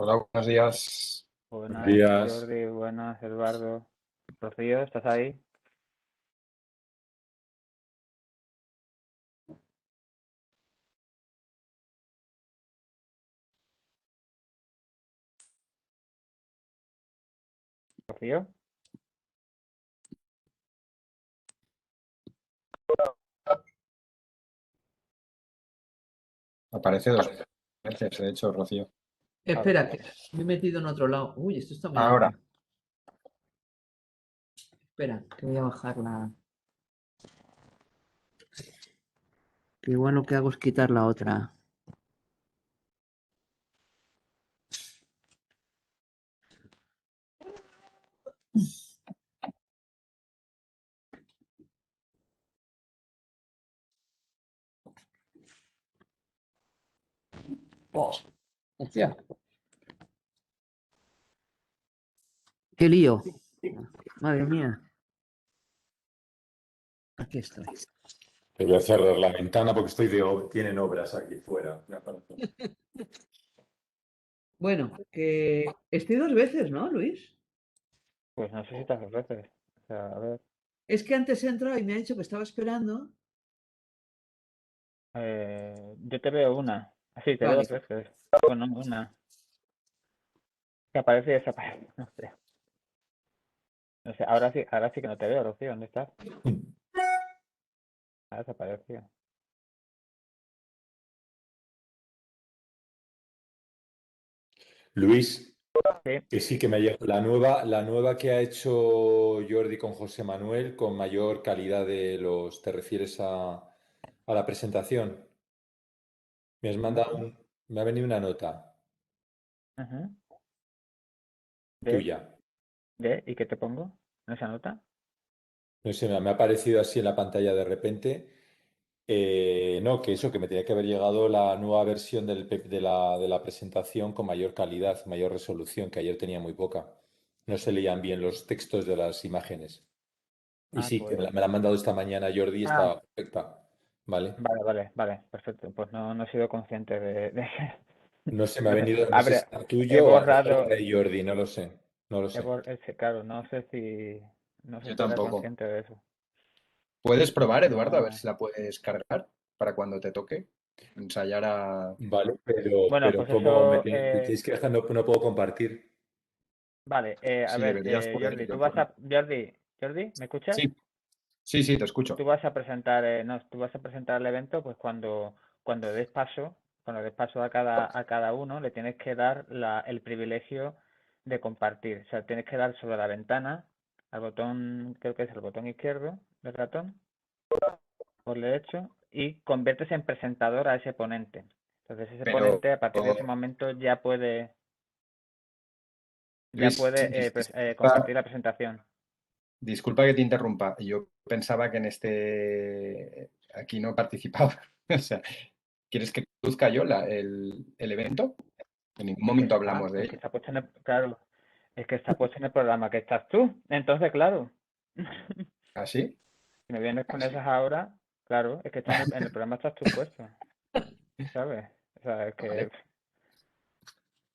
Hola, buenos días. Buenos Buenas, días. Jordi, buenas, Eduardo. Rocío, ¿estás ahí? Rocío. Aparece dos veces, de hecho, Rocío. Espera, que me he metido en otro lado. Uy, esto está muy Ahora, alto. Espera, que voy a bajar la. Que igual lo que hago es quitar la otra. Oh, hostia. ¡Qué lío! Madre mía. Aquí estoy. Te voy a cerrar la ventana porque tienen obras aquí fuera. Bueno, que estoy dos veces, ¿no, Luis? Pues no sé si te hace veces. O sea, a ver. Es que antes he entrado y me ha dicho que estaba esperando. Yo te veo una. Sí, te veo Vale. dos veces. Bueno, una. Que aparece y desaparece. No sé. No sé, ahora sí que no te veo, Rocío. ¿Dónde estás? Ha desaparecido. Luis, Sí. que sí que me ha llegado la nueva que ha hecho Jordi con José Manuel, con mayor calidad de los. ¿Te refieres a la presentación? Me has mandado me ha venido una nota Ajá. De, tuya. ¿y qué te pongo en esa nota? No sé, me ha aparecido así en la pantalla de repente. No, que eso, que me tenía que haber llegado la nueva versión de la presentación con mayor calidad, mayor resolución, que ayer tenía muy poca. No se leían bien los textos de las imágenes. Y Ah, sí, que pues. me la ha mandado esta mañana Jordi y Ah, está perfecta. ¿Vale? vale, perfecto. Pues no he sido consciente de No se me ha No sé, venido, no sé si abre, es he tuyo o a lo mejor borrado, de Jordi, no lo sé. No lo sé. claro, no sé Yo si era tampoco. consciente de eso. Puedes probar, Eduardo, a ver No, si la puedes cargar para cuando te toque. Ensayar a. vale. Pero, Bueno, pero pues ¿cómo eso, me tienes que dejar? No, no puedo compartir. vale, a Sí, ver, deberías poder. Jordi, Jordi, ¿me escuchas? Sí, sí, sí, te escucho. Tú vas a presentar, no, tú vas a presentar el evento, pues cuando cuando des paso a cada uno, le tienes que dar el privilegio de compartir. O sea, tienes que dar sobre la ventana, al botón, creo que es el botón izquierdo del ratón, por derecho, y conviertes en presentador a ese ponente. Entonces ese Pero, ponente a partir de ese momento ya Luis, puede compartir la presentación. disculpa que te interrumpa. Yo pensaba que aquí no participaba. O sea, ¿quieres que conduzca yo el evento? En ningún momento hablamos de Es que ello. está puesto claro, es que está puesto en el programa que estás tú. Entonces, claro, ¿Así? si me vienes con ¿Así? esas ahora, claro, es que está en el programa estás tú puesto, ¿sabes? O sea, es que, Vale,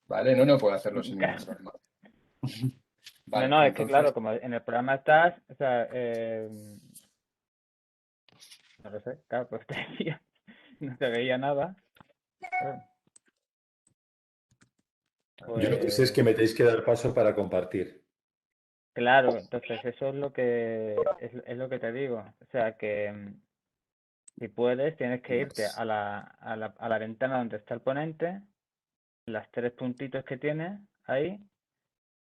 vale, no, no puedo hacerlo sin ningún problema. no, Vale, no, es que entonces, claro, como en el programa estás, o sea, no lo sé, claro, pues te decía, no te veía nada. Claro. yo lo que sé es Pues que me tenéis que dar paso para compartir. claro, entonces eso es es lo que te digo. O sea que si puedes, tienes que irte Pues, a la ventana donde está el ponente, las tres puntitos que tiene ahí,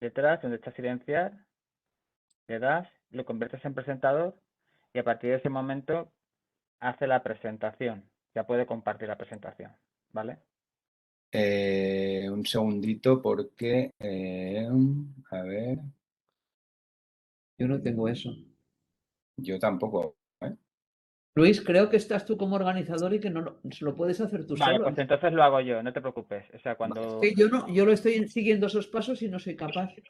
detrás, donde está silenciar, le das, lo conviertes en presentador y a partir de ese momento hace la presentación. Ya puede compartir la presentación, ¿vale? un segundito porque, a ver, Yo no tengo eso. yo tampoco, ¿eh? Luis, creo que estás tú como organizador y que no se lo puedes hacer tú Vale, solo, pues ¿eh? entonces lo hago yo, no te preocupes. O sea, Es cuando que yo no, yo lo estoy siguiendo esos pasos y no soy capaz. Pues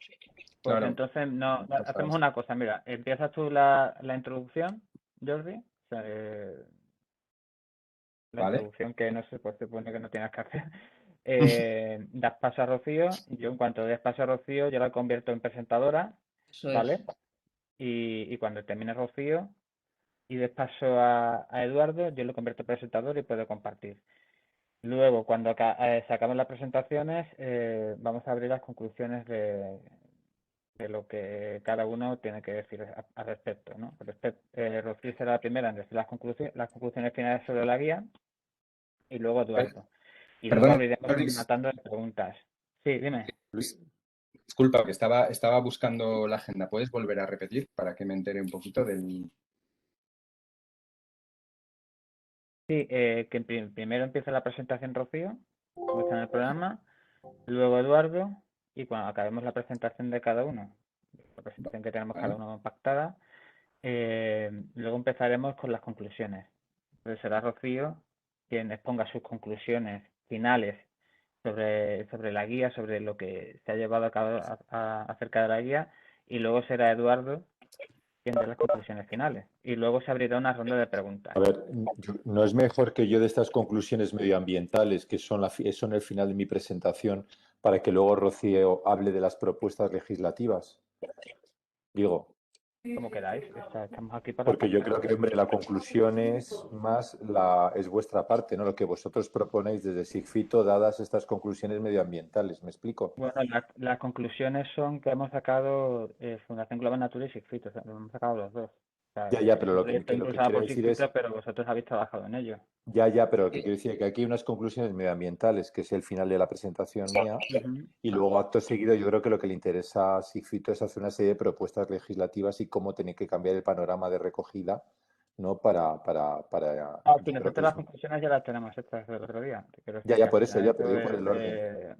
Claro, entonces, no, hacemos cosas. una cosa, mira, empiezas tú la introducción, Jordi, o sea, la ¿Vale? introducción que no se pues, supone que no tienes que hacer, das paso a Rocío. Yo en cuanto des paso a Rocío, yo la convierto en presentadora, Eso ¿vale? es. Y cuando termine Rocío y des paso a Eduardo, yo lo convierto en presentador y puedo compartir. Luego, cuando se acaben las presentaciones, vamos a abrir las conclusiones de lo que cada uno tiene que decir al respecto, ¿no? Rocío será la primera en decir las conclusiones finales sobre la guía y luego Eduardo. Y luego Perdona, abriremos un Luis, matando de preguntas. Sí, dime. Luis, disculpa, que estaba buscando la agenda. ¿Puedes volver a repetir para que me entere un poquito del... Sí, que primero empieza la presentación Rocío, como está en el programa, luego Eduardo, y cuando acabemos la presentación de cada uno, la presentación que tenemos cada ¿Vale? uno pactada, luego empezaremos con las conclusiones. Entonces será Rocío quien exponga sus conclusiones finales sobre la guía, sobre lo que se ha llevado a cabo acerca de la guía, y luego será Eduardo quien dé las conclusiones finales. Y luego se abrirá una ronda de preguntas. A ver, ¿no es mejor que yo de estas conclusiones medioambientales, que son el final de mi presentación, para que luego Rocío hable de las propuestas legislativas? Digo, Como queráis, estamos aquí para porque yo creo pactar. que, hombre, la conclusión es más es vuestra parte, ¿no? Lo que vosotros proponéis desde SIGFITO, dadas estas conclusiones medioambientales. ¿Me explico? Bueno, las conclusiones son que hemos sacado Fundación Global Natura y Sigfrit, o sea, lo hemos sacado los dos. O sea, Ya, es pero un lo proyecto lo que impulsado quiero por decir Sigfrit, es, pero vosotros habéis trabajado en ello. pero lo que quiero decir es que aquí hay unas conclusiones medioambientales, que es el final de la presentación mía, Ujú. y luego acto seguido yo creo que lo que le interesa a SIGFITO es hacer una serie de propuestas legislativas y cómo tiene que cambiar el panorama de recogida, ¿no? Si Yo creo nosotros que las es, conclusiones ya las tenemos hechas del otro día. Te quiero decir que ya al por eso, final ya, pero esto digo por es el orden.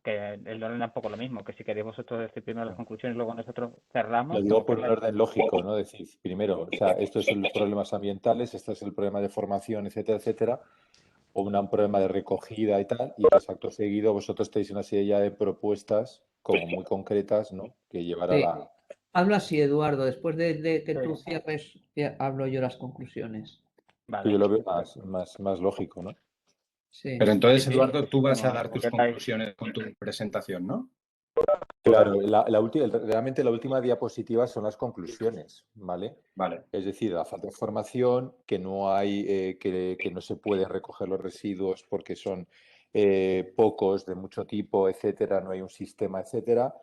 que el orden es un poco lo mismo, que si queréis vosotros decir primero las conclusiones y luego nosotros cerramos, Lo como digo por un queráis. orden lógico, ¿no? Decir, primero, o sea, estos son los problemas ambientales, este es el problema de formación, etcétera, etcétera, o un problema de recogida y tal, y pues acto seguido vosotros tenéis una serie ya de propuestas como muy concretas, ¿no? Que llevar a Sí. la... Habla así, Eduardo. Después de que Sí, tú cierres, hablo yo las conclusiones. Que yo vale. lo veo más lógico, ¿no? Sí. Pero entonces, Sí, Eduardo, tú vas a dar como tus queráis. conclusiones con tu presentación, ¿no? Claro, realmente la última diapositiva son las conclusiones, ¿vale? Vale. Es decir, la falta de formación, que no hay, que no se puede recoger los residuos porque son pocos, de mucho tipo, etcétera, no hay un sistema, etcétera,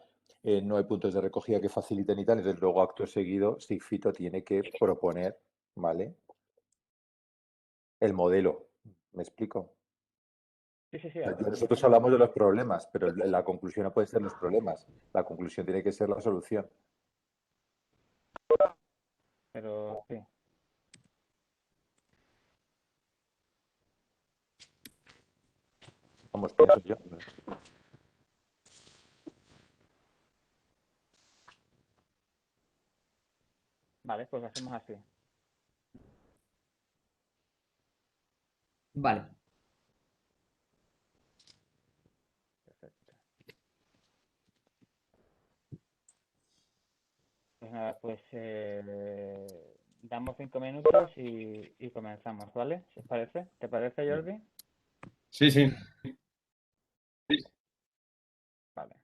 no hay puntos de recogida que faciliten y tal. Entonces, luego, acto seguido, Sigfito tiene que proponer, ¿vale? El modelo. ¿Me explico? Sí, sí, sí, Nosotros estamos hablamos de los problemas, pero la conclusión no puede ser los problemas. La conclusión tiene que ser la solución. pero sí. Vamos, pienso yo. Vale, pues lo hacemos así. Vale. Perfecto. Pues nada, pues damos 5 minutos y comenzamos, ¿vale? ¿Si os parece? ¿Te parece, Jordi? Sí, sí. Vale.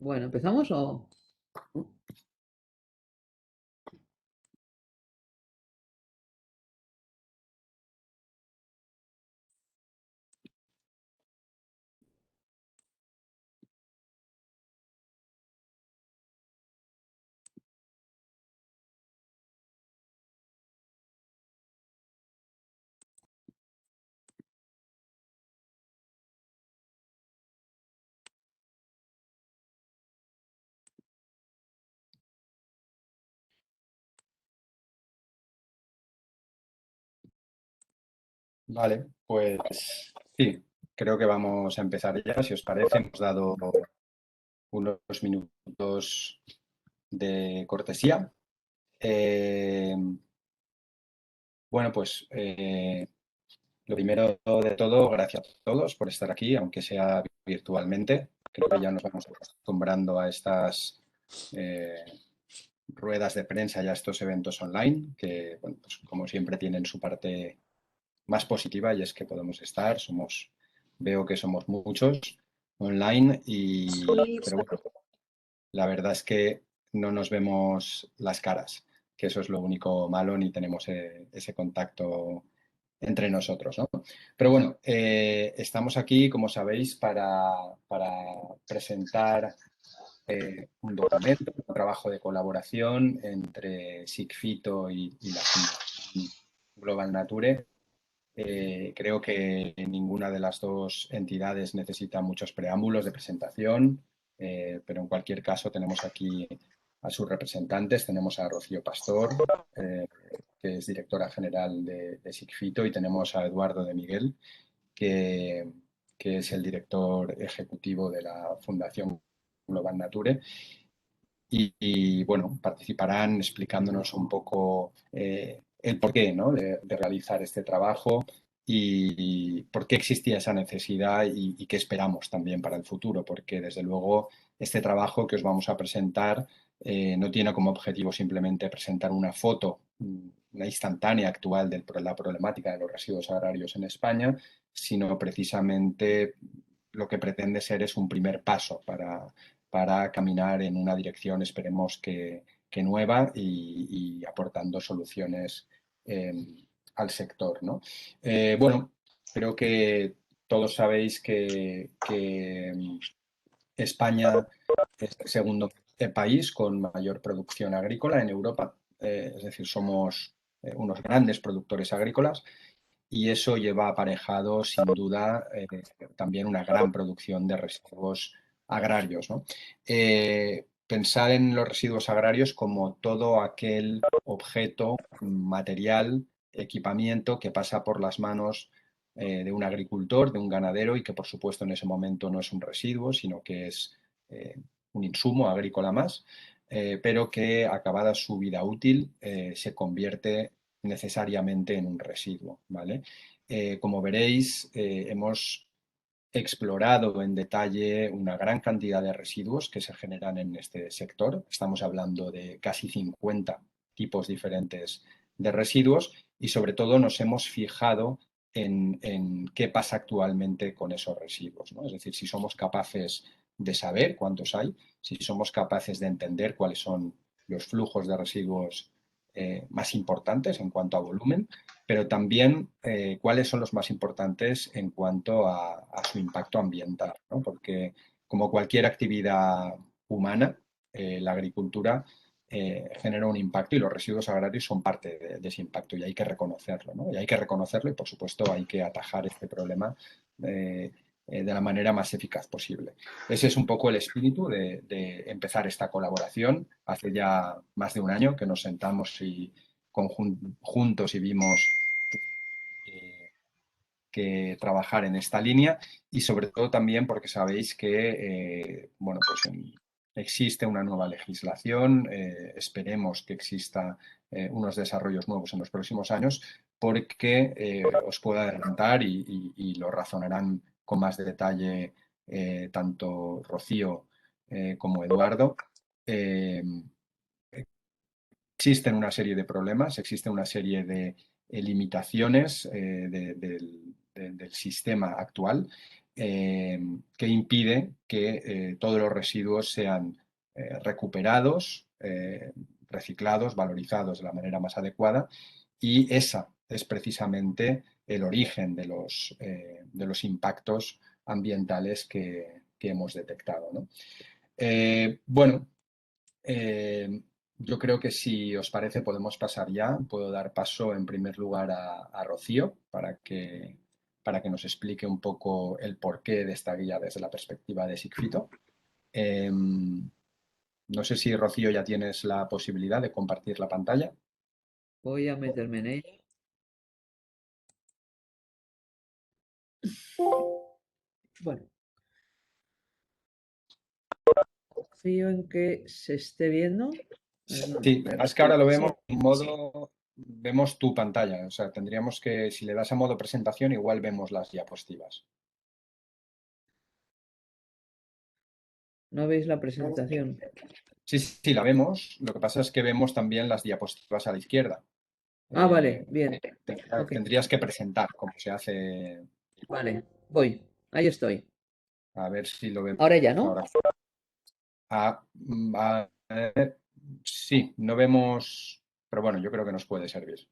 Bueno, ¿empezamos o...? Vale, pues sí, creo que vamos a empezar ya, si os parece. Hemos dado unos minutos de cortesía. Bueno, pues lo primero de todo, gracias a todos por estar aquí, aunque sea virtualmente. Creo que ya nos vamos acostumbrando a estas ruedas de prensa y a estos eventos online, que, bueno, pues como siempre tienen su parte más positiva, y es que podemos estar, veo que somos muchos online, pero bueno, la verdad es que no nos vemos las caras, que eso es lo único malo, ni tenemos ese contacto entre nosotros, ¿no? Pero bueno, estamos aquí, como sabéis, para presentar un documento, un trabajo de colaboración entre SIGFITO y la Fundación Global Nature. Creo que ninguna de las dos entidades necesita muchos preámbulos de presentación, pero en cualquier caso tenemos aquí a sus representantes. Tenemos a Rocío Pastor, que es directora general de SIGFITO, y tenemos a Eduardo de Miguel, que, que es el director ejecutivo de la Fundación Global Nature. Bueno, participarán explicándonos un poco el porqué, ¿no?, de realizar este trabajo y por qué existía esa necesidad y qué esperamos también para el futuro, porque desde luego este trabajo que os vamos a presentar no tiene como objetivo simplemente presentar una foto, una instantánea actual de la problemática de los residuos agrarios en España, sino precisamente lo que pretende ser es un primer paso para caminar en una dirección, esperemos que nueva, y aportando soluciones al sector, ¿no? Bueno, creo que todos sabéis que España es el segundo país con mayor producción agrícola en Europa, es decir, somos unos grandes productores agrícolas, y eso lleva aparejado, sin duda, también una gran producción de residuos agrarios, ¿no? Pensar en los residuos agrarios como todo aquel objeto, material, equipamiento que pasa por las manos de un agricultor, de un ganadero, y que por supuesto en ese momento no es un residuo, sino que es un insumo agrícola más, pero que acabada su vida útil se convierte necesariamente en un residuo, ¿vale? Como veréis, hemos explorado en detalle una gran cantidad de residuos que se generan en este sector. Estamos hablando de casi 50 tipos diferentes de residuos, y sobre todo nos hemos fijado en qué pasa actualmente con esos residuos, ¿no? Es decir, si somos capaces de saber cuántos hay, si somos capaces de entender cuáles son los flujos de residuos más importantes en cuanto a volumen, pero también cuáles son los más importantes en cuanto a su impacto ambiental, ¿no? Porque como cualquier actividad humana, la agricultura genera un impacto, y los residuos agrarios son parte de ese impacto, y hay que reconocerlo, ¿no? Y hay que reconocerlo, y por supuesto hay que atajar este problema de la manera más eficaz posible. Ese es un poco el espíritu de empezar esta colaboración. Hace ya más de un año que nos sentamos juntos y vimos que trabajar en esta línea, y sobre todo también porque sabéis que bueno, pues existe una nueva legislación, esperemos que exista unos desarrollos nuevos en los próximos años, porque os puedo adelantar, y lo razonarán con más detalle tanto Rocío como Eduardo. Existen una serie de problemas, existe una serie de limitaciones del sistema actual que impide que todos los residuos sean recuperados, reciclados, valorizados de la manera más adecuada, y esa es precisamente el origen de los impactos ambientales que hemos detectado, ¿no? Bueno, yo creo que, si os parece, podemos pasar ya. Puedo dar paso en primer lugar a Rocío para que nos explique un poco el porqué de esta guía desde la perspectiva de SIGFITO. No sé si, Rocío, ya tienes la posibilidad de compartir la pantalla. Voy a meterme en ella. Bueno, confío en que se esté viendo. Sí, es que ahora lo vemos en modo, vemos tu pantalla, o sea, tendríamos que, si le das a modo presentación, igual vemos las diapositivas. ¿No veis la presentación? Sí, sí, la vemos, lo que pasa es que vemos también las diapositivas a la izquierda. Ah, vale, bien. Ok. Tendrías que presentar, como se hace, Vale, voy. Ahí estoy. a ver si lo vemos Ahora ya, ¿no? ahora. Sí, no vemos, pero bueno, yo creo que nos puede servir.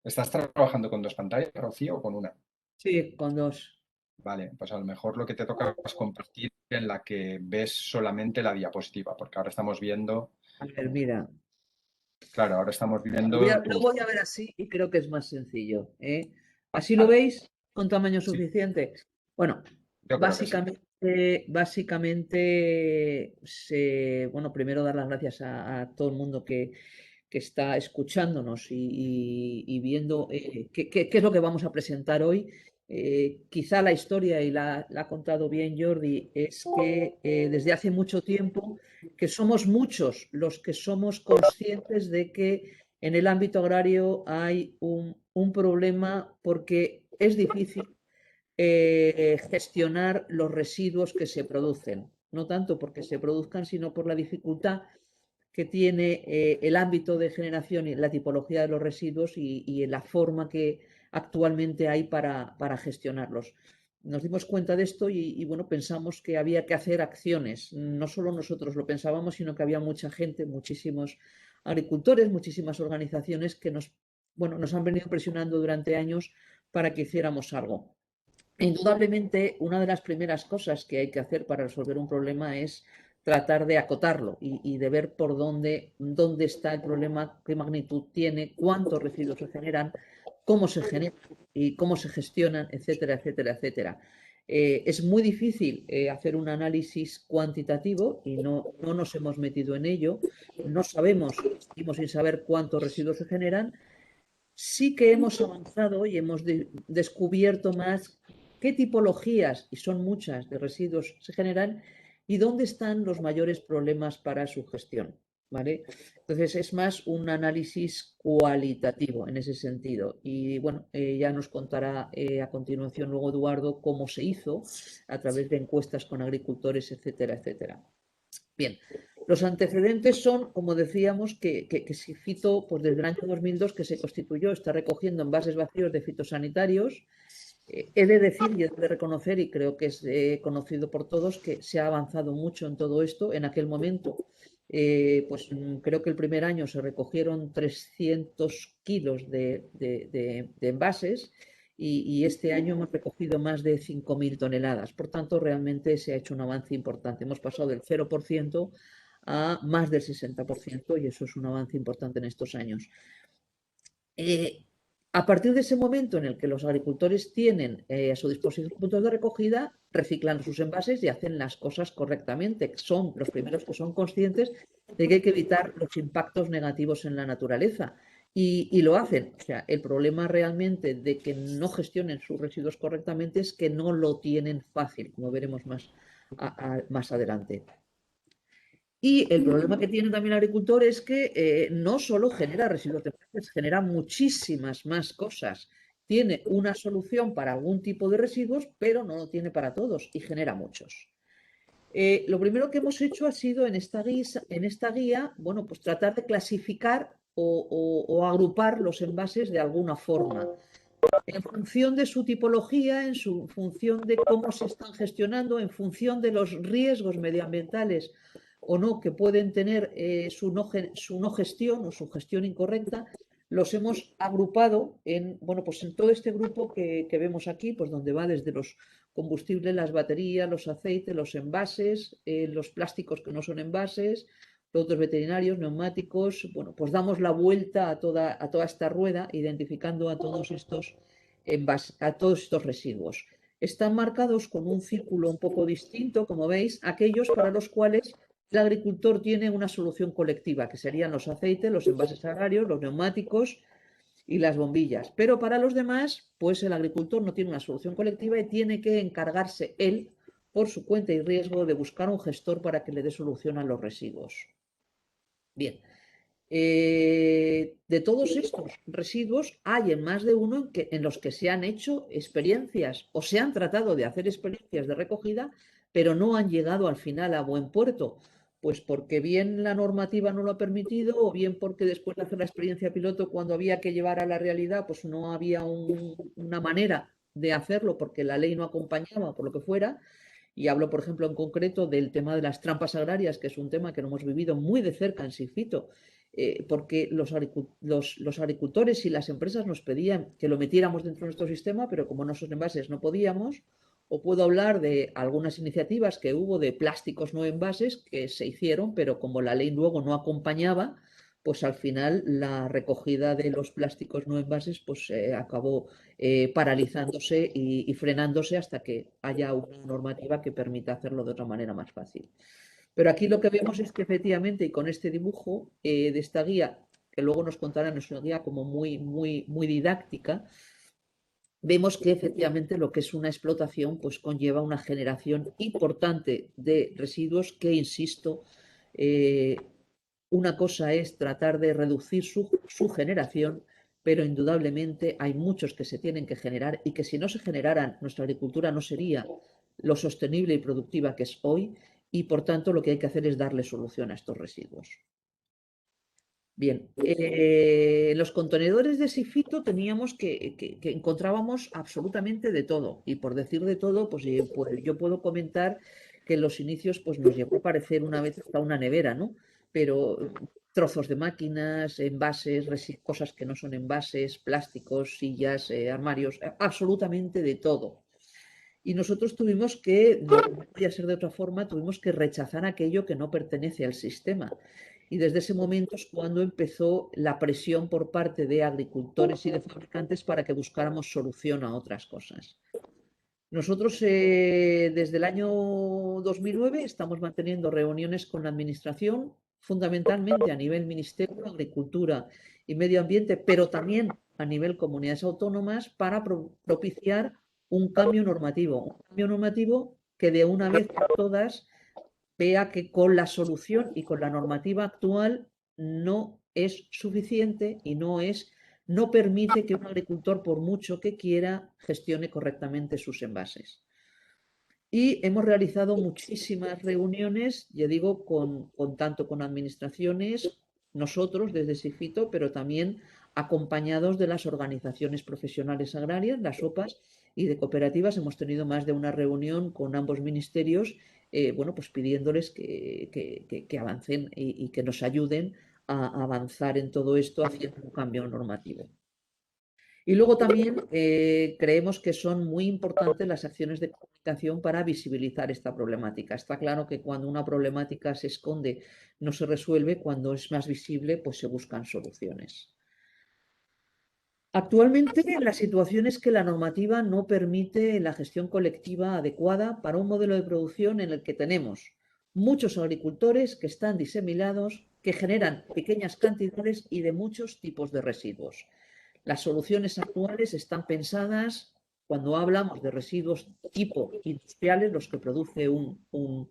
¿Estás trabajando con dos pantallas, Rocío, o con una? Sí, con dos. Vale, pues a lo mejor lo que te toca es compartir en la que ves solamente la diapositiva, porque ahora estamos viendo, A ver, mira. claro, ahora estamos Lo viendo lo voy a ver así y creo que es más sencillo, ¿eh? ¿Así lo veis? ¿Con tamaño Sí, suficiente? Bueno, yo creo que sí. básicamente, bueno, primero dar las gracias a todo el mundo que está escuchándonos y viendo qué es lo que vamos a presentar hoy. Quizá la historia, y la ha contado bien Jordi, es que desde hace mucho tiempo que somos muchos los que somos conscientes de que en el ámbito agrario hay un problema porque es difícil gestionar los residuos que se producen, no tanto porque se produzcan, sino por la dificultad que tiene el ámbito de generación y la tipología de los residuos y la forma que actualmente hay para gestionarlos. Nos dimos cuenta de esto bueno, pensamos que había que hacer acciones. No solo nosotros lo pensábamos, sino que había mucha gente, muchísimos agricultores, muchísimas organizaciones que bueno, nos han venido presionando durante años para que hiciéramos algo. Indudablemente, una de las primeras cosas que hay que hacer para resolver un problema es tratar de acotarlo y de ver por dónde está el problema, qué magnitud tiene, cuántos residuos se generan, cómo se generan y cómo se gestionan, etcétera, etcétera, etcétera. Es muy difícil hacer un análisis cuantitativo y no nos hemos metido en ello. No sabemos, seguimos sin saber cuántos residuos se generan. Sí que hemos avanzado y hemos descubierto más qué tipologías, y son muchas, de residuos se generan y dónde están los mayores problemas para su gestión. ¿Vale? Entonces es más un análisis cualitativo en ese sentido. Y bueno, ya nos contará a continuación luego Eduardo cómo se hizo a través de encuestas con agricultores, etcétera, etcétera. Bien, los antecedentes son, como decíamos, que si Fito, pues desde el año 2002 que se constituyó, está recogiendo envases vacíos de fitosanitarios. He de decir y he de reconocer, y creo que es conocido por todos, que se ha avanzado mucho en todo esto. En aquel momento, pues creo que el primer año se recogieron 300 kilos de envases y este año hemos recogido más de 5.000 toneladas. Por tanto, realmente se ha hecho un avance importante. Hemos pasado del 0% a más del 60% y eso es un avance importante en estos años. A partir de ese momento en el que los agricultores tienen a su disposición puntos de recogida, reciclan sus envases y hacen las cosas correctamente. Son los primeros que son conscientes de que hay que evitar los impactos negativos en la naturaleza. Y lo hacen. O sea, el problema realmente de que no gestionen sus residuos correctamente es que no lo tienen fácil, como veremos más adelante. Y el problema que tiene también el agricultor es que no solo genera residuos de envases, genera muchísimas más cosas. Tiene una solución para algún tipo de residuos, pero no lo tiene para todos y genera muchos. Lo primero que hemos hecho ha sido en esta guía, bueno, pues tratar de clasificar o agrupar los envases de alguna forma. En función de su tipología, en función de cómo se están gestionando, en función de los riesgos medioambientales o no que pueden tener su no gestión o su gestión incorrecta, los hemos agrupado bueno, pues en todo este grupo que vemos aquí, pues donde va desde los combustibles, las baterías, los aceites, los envases, los plásticos que no son envases, productos veterinarios, neumáticos. Bueno, pues damos la vuelta a toda esta rueda, identificando a todos estos residuos. Están marcados con un círculo un poco distinto, como veis, aquellos para los cuales el agricultor tiene una solución colectiva, que serían los aceites, los envases agrarios, los neumáticos y las bombillas. Pero para los demás, pues el agricultor no tiene una solución colectiva y tiene que encargarse él, por su cuenta y riesgo, de buscar un gestor para que le dé solución a los residuos. Bien. De todos estos residuos hay en más de uno en los que se han hecho experiencias o se han tratado de hacer experiencias de recogida, pero no han llegado al final a buen puerto. Pues porque bien la normativa no lo ha permitido o bien porque después de hacer la experiencia piloto, cuando había que llevar a la realidad, pues no había una manera de hacerlo porque la ley no acompañaba, por lo que fuera. Y hablo, por ejemplo, en concreto del tema de las trampas agrarias, que es un tema que no hemos vivido muy de cerca en Sifito, porque los agricultores y las empresas nos pedían que lo metiéramos dentro de nuestro sistema, pero como no son envases no podíamos. O puedo hablar de algunas iniciativas que hubo de plásticos no envases que se hicieron, pero como la ley luego no acompañaba, pues al final la recogida de los plásticos no envases pues acabó paralizándose y frenándose hasta que haya una normativa que permita hacerlo de otra manera más fácil. Pero aquí lo que vemos es que efectivamente, y con este dibujo de esta guía, que luego nos contarán, es una guía como muy didáctica, vemos que efectivamente lo que es una explotación pues conlleva una generación importante de residuos que, insisto, una cosa es tratar de reducir su generación, pero indudablemente hay muchos que se tienen que generar y que si no se generaran, nuestra agricultura no sería lo sostenible y productiva que es hoy, y por tanto lo que hay que hacer es darle solución a estos residuos. Bien, en los contenedores de Sifito teníamos que encontrábamos absolutamente de todo, y por decir de todo, pues yo puedo comentar que en los inicios pues nos llegó a parecer una vez hasta una nevera, ¿no? Pero trozos de máquinas, envases, cosas que no son envases, plásticos, sillas, armarios, absolutamente de todo. Y nosotros tuvimos que, no podía ser de otra forma, tuvimos que rechazar aquello que no pertenece al sistema. Y desde ese momento es cuando empezó la presión por parte de agricultores y de fabricantes para que buscáramos solución a otras cosas. Nosotros desde el año 2009 estamos manteniendo reuniones con la Administración, fundamentalmente a nivel Ministerio de Agricultura y Medio Ambiente, pero también a nivel comunidades autónomas, para propiciar un cambio normativo que de una vez por todas vea que con la solución y con la normativa actual no es suficiente y no permite que un agricultor, por mucho que quiera, gestione correctamente sus envases. Y hemos realizado muchísimas reuniones, ya digo, tanto con administraciones, nosotros desde Sifito, pero también acompañados de las organizaciones profesionales agrarias, las OPAs, y de cooperativas. Hemos tenido más de una reunión con ambos ministerios, bueno, pues pidiéndoles que avancen y que nos ayuden a avanzar en todo esto haciendo un cambio normativo. Y luego también creemos que son muy importantes las acciones de comunicación para visibilizar esta problemática. Está claro que cuando una problemática se esconde, no se resuelve; cuando es más visible, pues se buscan soluciones. Actualmente la situación es que la normativa no permite la gestión colectiva adecuada para un modelo de producción en el que tenemos muchos agricultores que están diseminados, que generan pequeñas cantidades y de muchos tipos de residuos. Las soluciones actuales están pensadas, cuando hablamos de residuos tipo industriales, los que produce un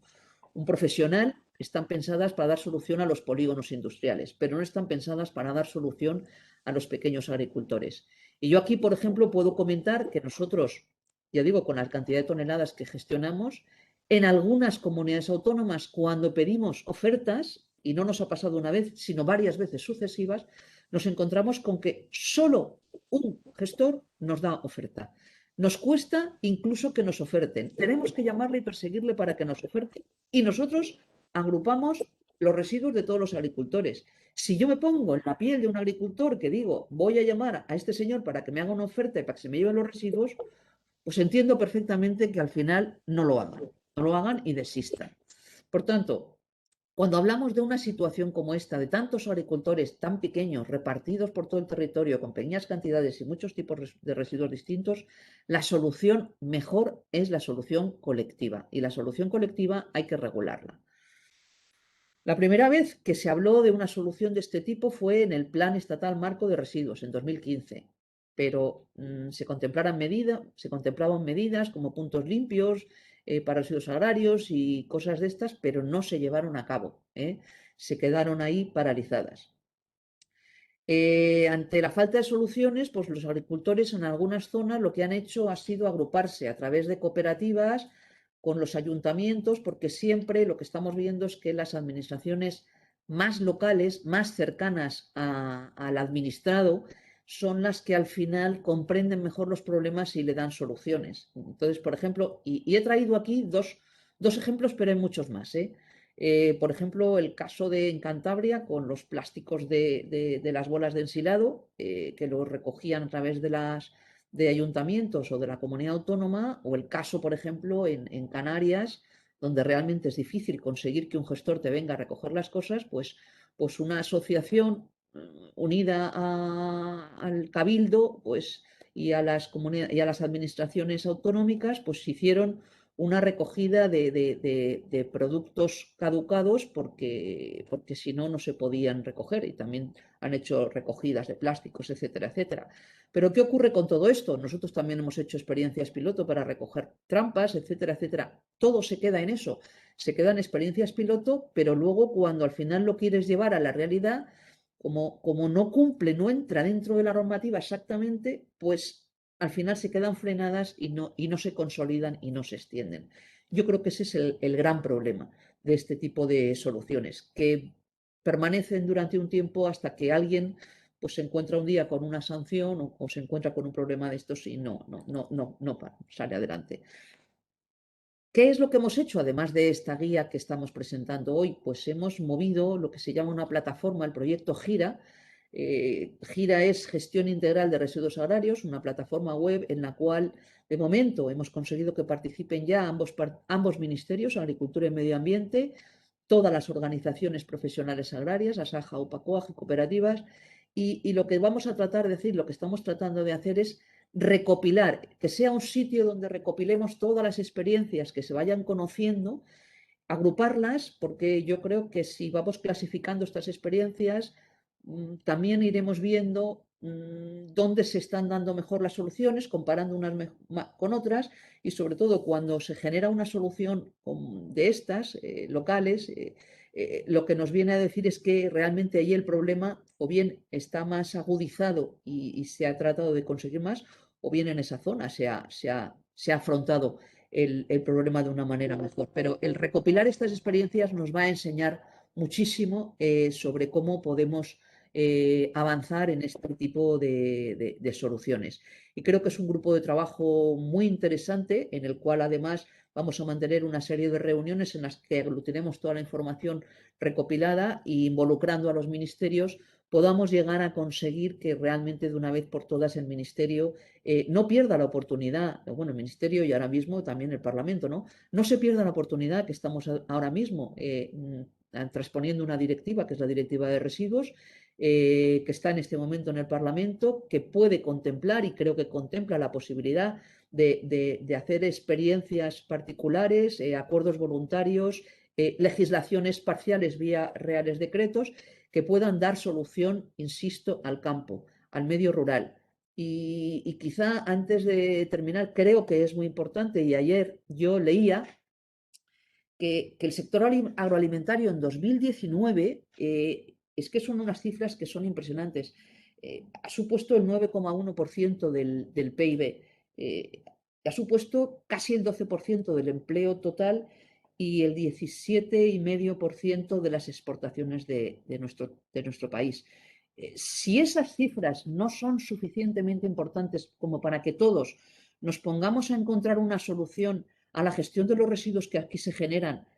profesional, están pensadas para dar solución a los polígonos industriales, pero no están pensadas para dar solución a los pequeños agricultores. Y yo aquí, por ejemplo, puedo comentar que nosotros, ya digo, con la cantidad de toneladas que gestionamos, en algunas comunidades autónomas, cuando pedimos ofertas, y no nos ha pasado una vez, sino varias veces sucesivas, nos encontramos con que solo un gestor nos da oferta. Nos cuesta incluso que nos oferten. Tenemos que llamarle y perseguirle para que nos oferte. Y nosotros agrupamos los residuos de todos los agricultores. Si yo me pongo en la piel de un agricultor que digo, voy a llamar a este señor para que me haga una oferta y para que se me lleven los residuos, pues entiendo perfectamente que al final no lo hagan y desistan. Por tanto, cuando hablamos de una situación como esta, de tantos agricultores tan pequeños repartidos por todo el territorio con pequeñas cantidades y muchos tipos de residuos distintos, la solución mejor es la solución colectiva, y la solución colectiva hay que regularla. La primera vez que se habló de una solución de este tipo fue en el Plan Estatal Marco de Residuos en 2015, pero se contemplaban medidas como puntos limpios para residuos agrarios y cosas de estas, pero no se llevaron a cabo, se quedaron ahí paralizadas. Ante la falta de soluciones, pues los agricultores en algunas zonas lo que han hecho ha sido agruparse a través de cooperativas con los ayuntamientos, porque siempre lo que estamos viendo es que las administraciones más locales, más cercanas al administrado, son las que al final comprenden mejor los problemas y le dan soluciones. Entonces, por ejemplo, y he traído aquí dos ejemplos, pero hay muchos más, por ejemplo, el caso en Cantabria con los plásticos de las bolas de ensilado, que los recogían a través de ayuntamientos o de la comunidad autónoma, o el caso, por ejemplo, en Canarias, donde realmente es difícil conseguir que un gestor te venga a recoger las cosas, pues una asociación unida al Cabildo y a las administraciones autonómicas, pues hicieron una recogida de productos caducados porque si no, no se podían recoger, y también han hecho recogidas de plásticos, etcétera, etcétera. Pero ¿qué ocurre con todo esto? Nosotros también hemos hecho experiencias piloto para recoger trampas, etcétera, etcétera. Todo se queda en eso, se quedan experiencias piloto, pero luego cuando al final lo quieres llevar a la realidad, como no cumple, no entra dentro de la normativa exactamente, pues al final se quedan frenadas y no se consolidan y no se extienden. Yo creo que ese es el gran problema de este tipo de soluciones, que permanecen durante un tiempo hasta que alguien pues se encuentra un día con una sanción o se encuentra con un problema de estos y no sale adelante. ¿Qué es lo que hemos hecho, además de esta guía que estamos presentando hoy? Pues hemos movido lo que se llama una plataforma, el proyecto GIRA. GIRA es Gestión Integral de Residuos Agrarios, una plataforma web en la cual, de momento, hemos conseguido que participen ya ambos ministerios, Agricultura y Medio Ambiente, todas las organizaciones profesionales agrarias, ASAJA, UPA-COAG y cooperativas, y lo que vamos a tratar de decir, lo que estamos tratando de hacer es recopilar, que sea un sitio donde recopilemos todas las experiencias que se vayan conociendo, agruparlas, porque yo creo que si vamos clasificando estas experiencias, también iremos viendo dónde se están dando mejor las soluciones, comparando unas con otras, y sobre todo cuando se genera una solución de estas locales, lo que nos viene a decir es que realmente ahí el problema o bien está más agudizado y se ha tratado de conseguir más, o bien en esa zona se ha afrontado el problema de una manera mejor. Pero el recopilar estas experiencias nos va a enseñar muchísimo sobre cómo podemos avanzar en este tipo de soluciones. Y creo que es un grupo de trabajo muy interesante en el cual además vamos a mantener una serie de reuniones en las que aglutinemos toda la información recopilada e involucrando a los ministerios podamos llegar a conseguir que realmente de una vez por todas el Ministerio no pierda la oportunidad, bueno, el Ministerio y ahora mismo también el Parlamento, no se pierda la oportunidad que estamos ahora mismo transponiendo una directiva, que es la Directiva de Residuos, que está en este momento en el Parlamento, que puede contemplar, y creo que contempla la posibilidad de hacer experiencias particulares, acuerdos voluntarios, legislaciones parciales vía reales decretos, que puedan dar solución, insisto, al campo, al medio rural. Y quizá antes de terminar, creo que es muy importante, y ayer yo leía que el sector agroalimentario en 2019, es que son unas cifras que son impresionantes, ha supuesto el 9,1% del PIB, ha supuesto casi el 12% del empleo total y el 17,5% de las exportaciones de nuestro país. Si esas cifras no son suficientemente importantes como para que todos nos pongamos a encontrar una solución a la gestión de los residuos que aquí se generan,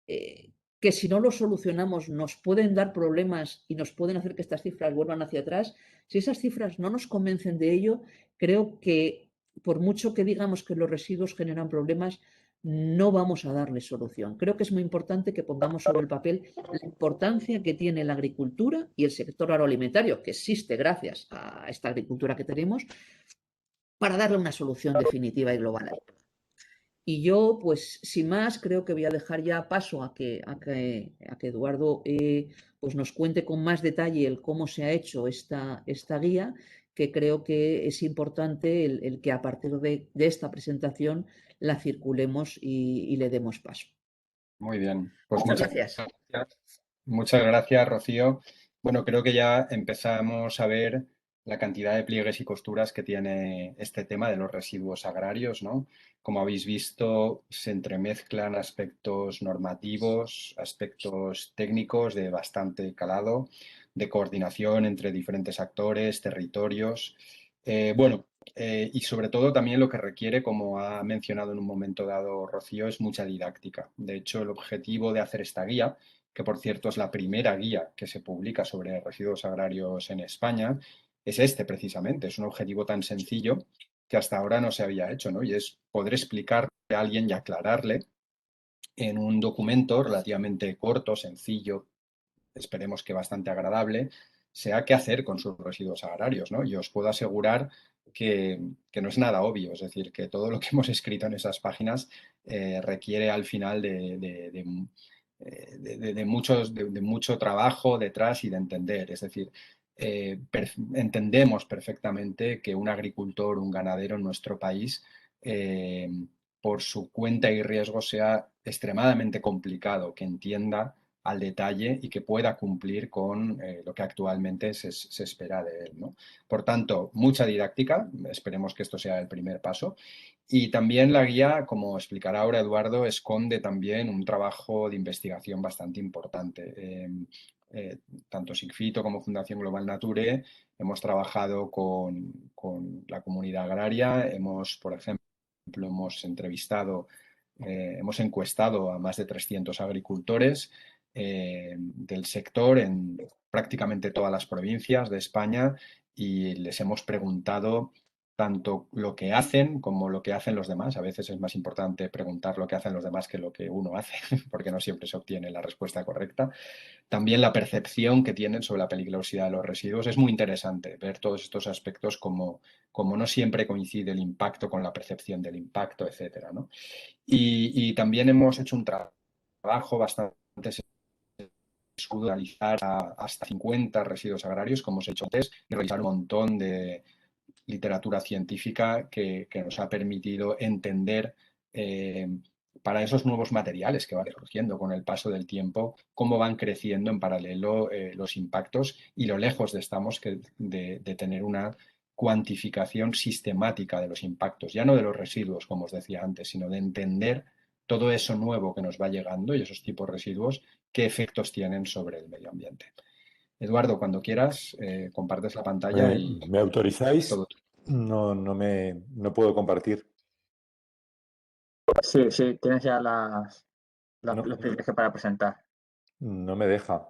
que si no los solucionamos nos pueden dar problemas y nos pueden hacer que estas cifras vuelvan hacia atrás, si esas cifras no nos convencen de ello, creo que por mucho que digamos que los residuos generan problemas, no vamos a darles solución. Creo que es muy importante que pongamos sobre el papel la importancia que tiene la agricultura y el sector agroalimentario, que existe gracias a esta agricultura que tenemos, para darle una solución definitiva y global. Y yo, pues sin más, creo que voy a dejar ya paso a que Eduardo pues nos cuente con más detalle el cómo se ha hecho esta guía, que creo que es importante el que a partir de esta presentación la circulemos y le demos paso. Muy bien. Pues Muchas muchas gracias. gracias. Muchas gracias, Rocío. Bueno, creo que ya empezamos a ver la cantidad de pliegues y costuras que tiene este tema de los residuos agrarios, ¿no? Como habéis visto, se entremezclan aspectos normativos, aspectos técnicos de bastante calado, de coordinación entre diferentes actores, territorios. Bueno, y sobre todo también lo que requiere, como ha mencionado en un momento dado Rocío, es mucha didáctica. De hecho, el objetivo de hacer esta guía, que por cierto es la primera guía que se publica sobre residuos agrarios en España, es este precisamente. Es un objetivo tan sencillo que hasta ahora no se había hecho, ¿no? Y es poder explicarle a alguien y aclararle en un documento relativamente corto, sencillo, esperemos que bastante agradable, sea qué hacer con sus residuos agrarios, ¿no? Y os puedo asegurar que no es nada obvio, es decir, que todo lo que hemos escrito en esas páginas requiere al final de mucho trabajo detrás y de entender. Es decir, entendemos perfectamente que un agricultor, un ganadero en nuestro país, por su cuenta y riesgo sea extremadamente complicado que entienda al detalle y que pueda cumplir con lo que actualmente se espera de él, ¿no? Por tanto, mucha didáctica, esperemos que esto sea el primer paso. Y también la guía, como explicará ahora Eduardo, esconde también un trabajo de investigación bastante importante. Tanto Sigfito como Fundación Global Nature hemos trabajado con la comunidad agraria, por ejemplo, hemos encuestado a más de 300 agricultores del sector en prácticamente todas las provincias de España y les hemos preguntado tanto lo que hacen como lo que hacen los demás. A veces es más importante preguntar lo que hacen los demás que lo que uno hace, porque no siempre se obtiene la respuesta correcta. También la percepción que tienen sobre la peligrosidad de los residuos. Es muy interesante ver todos estos aspectos como no siempre coincide el impacto con la percepción del impacto, etcétera, ¿no? Y también hemos hecho un trabajo bastante sesudo de analizar hasta 50 residuos agrarios, como os he dicho antes, y revisar un montón de literatura científica que nos ha permitido entender para esos nuevos materiales que van surgiendo con el paso del tiempo, cómo van creciendo en paralelo los impactos y lo lejos estamos de tener una cuantificación sistemática de los impactos, ya no de los residuos, como os decía antes, sino de entender todo eso nuevo que nos va llegando y esos tipos de residuos, qué efectos tienen sobre el medio ambiente. Eduardo, cuando quieras, compartes la pantalla ¿Me, y me autorizáis? todo. No puedo compartir. Sí, sí, tienes ya No, los privilegios para presentar. no me deja.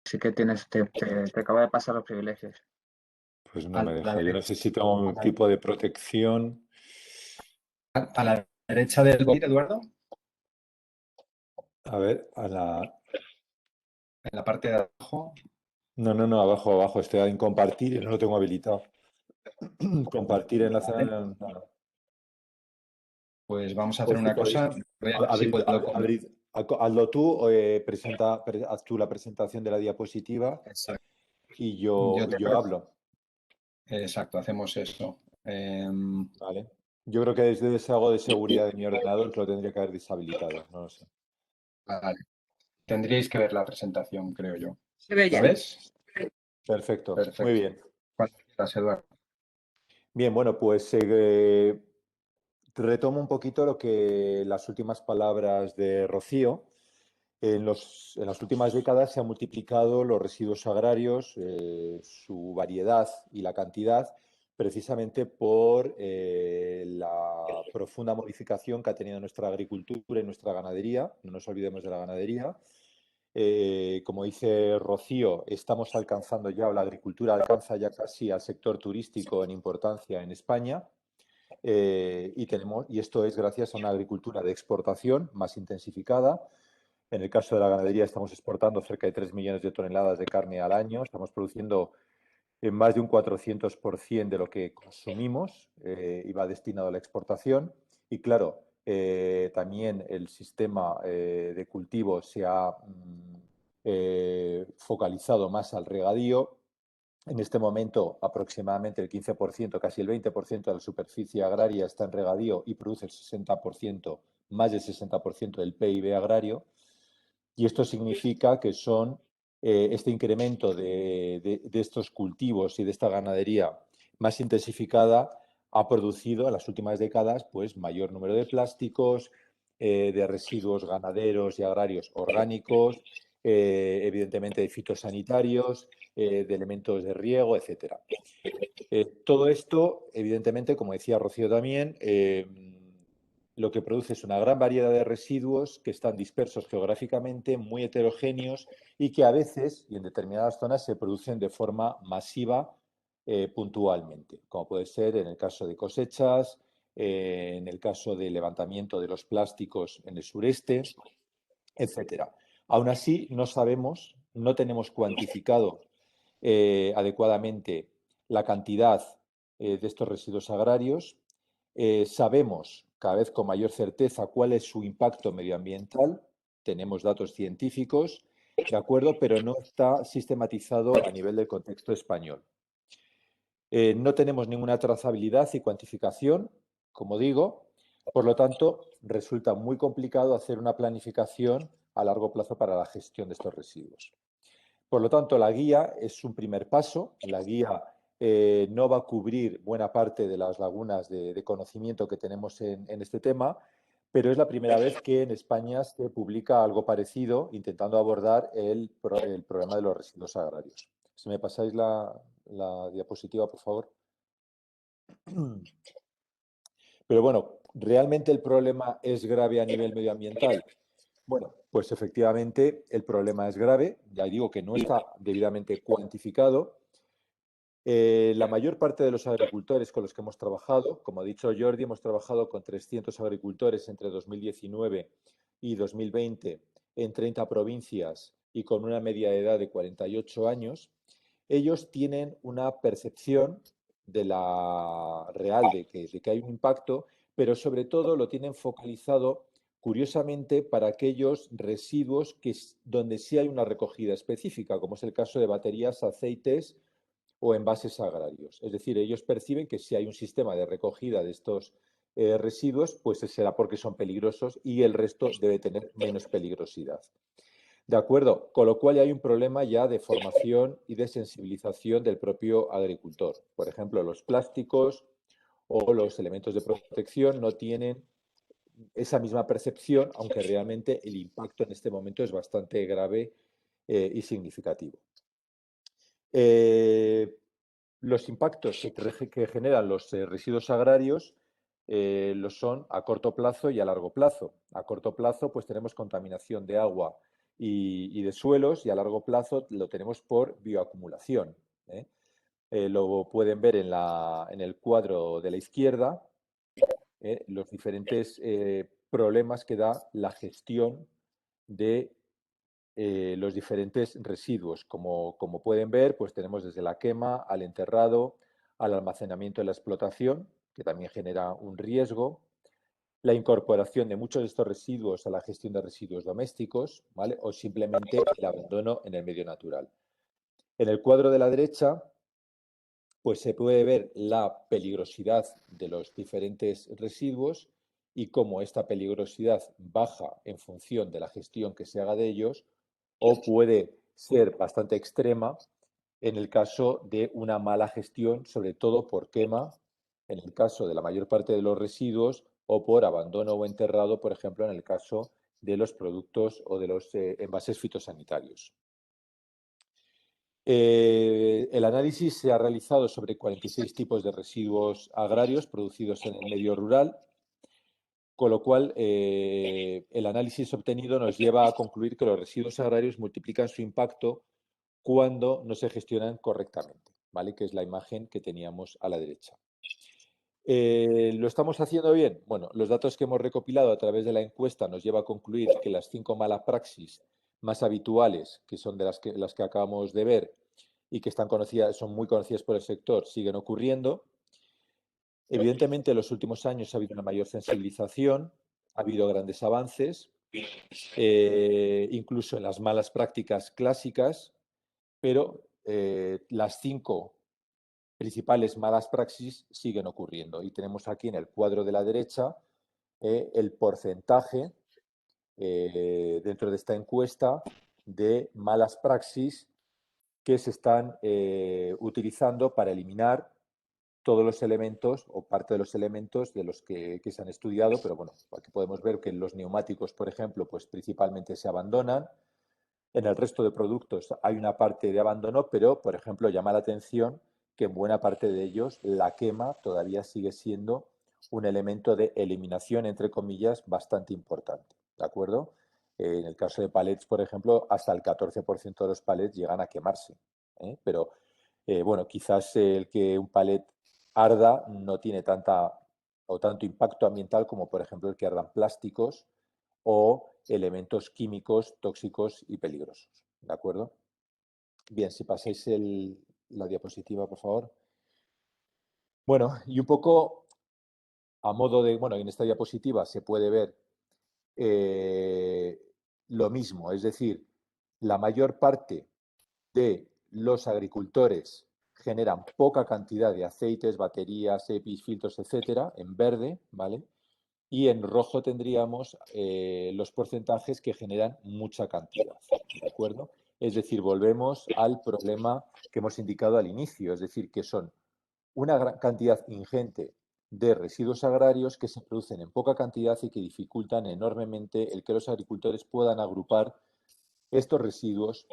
Sí que te acabo de pasar los privilegios. Pues no A me la deja. Yo derecha, necesito un tipo de protección. a la derecha del botón, Eduardo, A ver, a la... en la parte de abajo, No, abajo, abajo. Estoy en compartir y no lo tengo habilitado. Compartir enlace. ¿vale? No. Pues vamos a hacer Pues si una podéis, cosa, voy a ver si puedo. hazlo tú, o, haz tú la presentación de la diapositiva Exacto. y Yo yo hablo, exacto, hacemos eso. ¿vale? Yo creo que desde algo de seguridad de mi ordenador que lo tendría que haber deshabilitado, no lo sé. Vale. Tendríais que ver la presentación, creo yo. Se ve ¿La ya. ves? Perfecto, muy Perfecto. bien. Cuando quieras, Eduardo. Bien, bueno, pues retomo un poquito las últimas palabras de Rocío. En las últimas décadas se han multiplicado los residuos agrarios, su variedad y la cantidad, precisamente por la profunda modificación que ha tenido nuestra agricultura y nuestra ganadería. No nos olvidemos de la ganadería. Como dice Rocío, estamos alcanzando ya, o la agricultura alcanza ya casi al sector turístico en importancia en España. Y esto es gracias a una agricultura de exportación más intensificada. En el caso de la ganadería estamos exportando cerca de 3 millones de toneladas de carne al año. Estamos produciendo más de un 400% de lo que consumimos iba destinado a la exportación. Y claro, también el sistema de cultivo se ha focalizado más al regadío. En este momento, aproximadamente el 15%, casi el 20% de la superficie agraria está en regadío y produce el 60%, más del 60% del PIB agrario. Y esto significa que son este incremento de estos cultivos y de esta ganadería más intensificada ha producido en las últimas décadas pues, mayor número de plásticos, de residuos ganaderos y agrarios orgánicos, evidentemente de fitosanitarios, de elementos de riego, etc. Todo esto, evidentemente, como decía Rocío también, lo que produce es una gran variedad de residuos que están dispersos geográficamente, muy heterogéneos y que a veces y en determinadas zonas se producen de forma masiva puntualmente, como puede ser en el caso de cosechas, en el caso de levantamiento de los plásticos en el sureste, etcétera. Aún así, no sabemos, no tenemos cuantificado adecuadamente la cantidad de estos residuos agrarios. Sabemos cada vez con mayor certeza cuál es su impacto medioambiental. Tenemos datos científicos, ¿de acuerdo? Pero no está sistematizado a nivel del contexto español. No tenemos ninguna trazabilidad y cuantificación, como digo. Por lo tanto, resulta muy complicado hacer una planificación a largo plazo para la gestión de estos residuos. Por lo tanto, la guía es un primer paso. La guía no va a cubrir buena parte de las lagunas de conocimiento que tenemos en este tema, pero es la primera vez que en España se publica algo parecido intentando abordar el problema de los residuos agrarios. Si me pasáis la diapositiva, por favor. Pero bueno, ¿realmente el problema es grave a nivel medioambiental? Bueno, pues efectivamente el problema es grave. Ya digo que no está debidamente cuantificado. La mayor parte de los agricultores con los que hemos trabajado, como ha dicho Jordi, hemos trabajado con 300 agricultores entre 2019 y 2020 en 30 provincias y con una media de edad de 48 años. Ellos tienen una percepción de la real de que hay un impacto, pero sobre todo lo tienen focalizado curiosamente para aquellos residuos donde sí hay una recogida específica, como es el caso de baterías, aceites o envases agrarios. Es decir, ellos perciben que si hay un sistema de recogida de estos residuos, pues será porque son peligrosos y el resto debe tener menos peligrosidad. De acuerdo, con lo cual ya hay un problema ya de formación y de sensibilización del propio agricultor. Por ejemplo, los plásticos o los elementos de protección no tienen esa misma percepción, aunque realmente el impacto en este momento es bastante grave y significativo. Los impactos que generan los residuos agrarios lo son a corto plazo y a largo plazo. A corto plazo, pues tenemos contaminación de agua y de suelos, y a largo plazo lo tenemos por bioacumulación. Lo pueden ver en el cuadro de la izquierda, los diferentes problemas que da la gestión de los diferentes residuos. Como pueden ver, pues tenemos desde la quema al enterrado, al almacenamiento y la explotación, que también genera un riesgo, la incorporación de muchos de estos residuos a la gestión de residuos domésticos, ¿vale? O simplemente el abandono en el medio natural. En el cuadro de la derecha, pues se puede ver la peligrosidad de los diferentes residuos y cómo esta peligrosidad baja en función de la gestión que se haga de ellos, o puede ser bastante extrema en el caso de una mala gestión, sobre todo por quema, en el caso de la mayor parte de los residuos, o por abandono o enterrado, por ejemplo, en el caso de los productos o de los envases fitosanitarios. El análisis se ha realizado sobre 46 tipos de residuos agrarios producidos en el medio rural, con lo cual el análisis obtenido nos lleva a concluir que los residuos agrarios multiplican su impacto cuando no se gestionan correctamente, ¿vale? Que es la imagen que teníamos a la derecha. ¿Lo estamos haciendo bien? Bueno, los datos que hemos recopilado a través de la encuesta nos lleva a concluir que las 5 malas praxis más habituales, que son de las que acabamos de ver, y que están conocidas, son muy conocidas por el sector, siguen ocurriendo. Evidentemente, en los últimos años ha habido una mayor sensibilización, ha habido grandes avances, incluso en las malas prácticas clásicas, pero las 5 principales malas praxis siguen ocurriendo. Y tenemos aquí en el cuadro de la derecha el porcentaje dentro de esta encuesta de malas praxis que se están utilizando para eliminar todos los elementos o parte de los elementos de los que se han estudiado, pero bueno, aquí podemos ver que en los neumáticos, por ejemplo, pues principalmente se abandonan. En el resto de productos hay una parte de abandono, pero, por ejemplo, llama la atención que en buena parte de ellos la quema todavía sigue siendo un elemento de eliminación, entre comillas, bastante importante. ¿De acuerdo? En el caso de palets, por ejemplo, hasta el 14% de los palets llegan a quemarse. Pero, bueno, quizás el que un palet arda no tiene tanta o tanto impacto ambiental como, por ejemplo, el que ardan plásticos o elementos químicos tóxicos y peligrosos. ¿De acuerdo? Bien, si pasáis la diapositiva, por favor. Bueno, y un poco a modo de, bueno, en esta diapositiva se puede ver lo mismo, es decir, la mayor parte de los agricultores generan poca cantidad de aceites, baterías, EPIs, filtros, etcétera, en verde, ¿vale? Y en rojo tendríamos los porcentajes que generan mucha cantidad, ¿de acuerdo? Es decir, volvemos al problema que hemos indicado al inicio, es decir, que son una gran cantidad ingente de residuos agrarios que se producen en poca cantidad y que dificultan enormemente el que los agricultores puedan agrupar estos residuos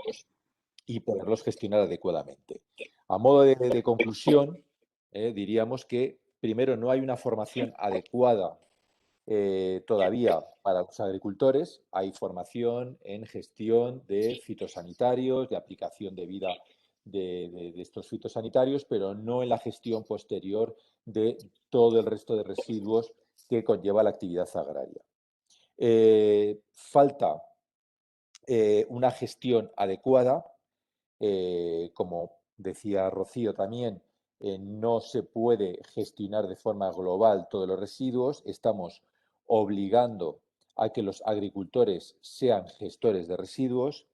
y poderlos gestionar adecuadamente. A modo de conclusión, diríamos que primero no hay una formación adecuada todavía para los agricultores. Hay formación en gestión de fitosanitarios, de aplicación de vida de estos fitosanitarios, pero no en la gestión posterior de todo el resto de residuos que conlleva la actividad agraria. Falta una gestión adecuada, como decía Rocío también, no se puede gestionar de forma global todos los residuos. Estamos obligando a que los agricultores sean gestores de residuos.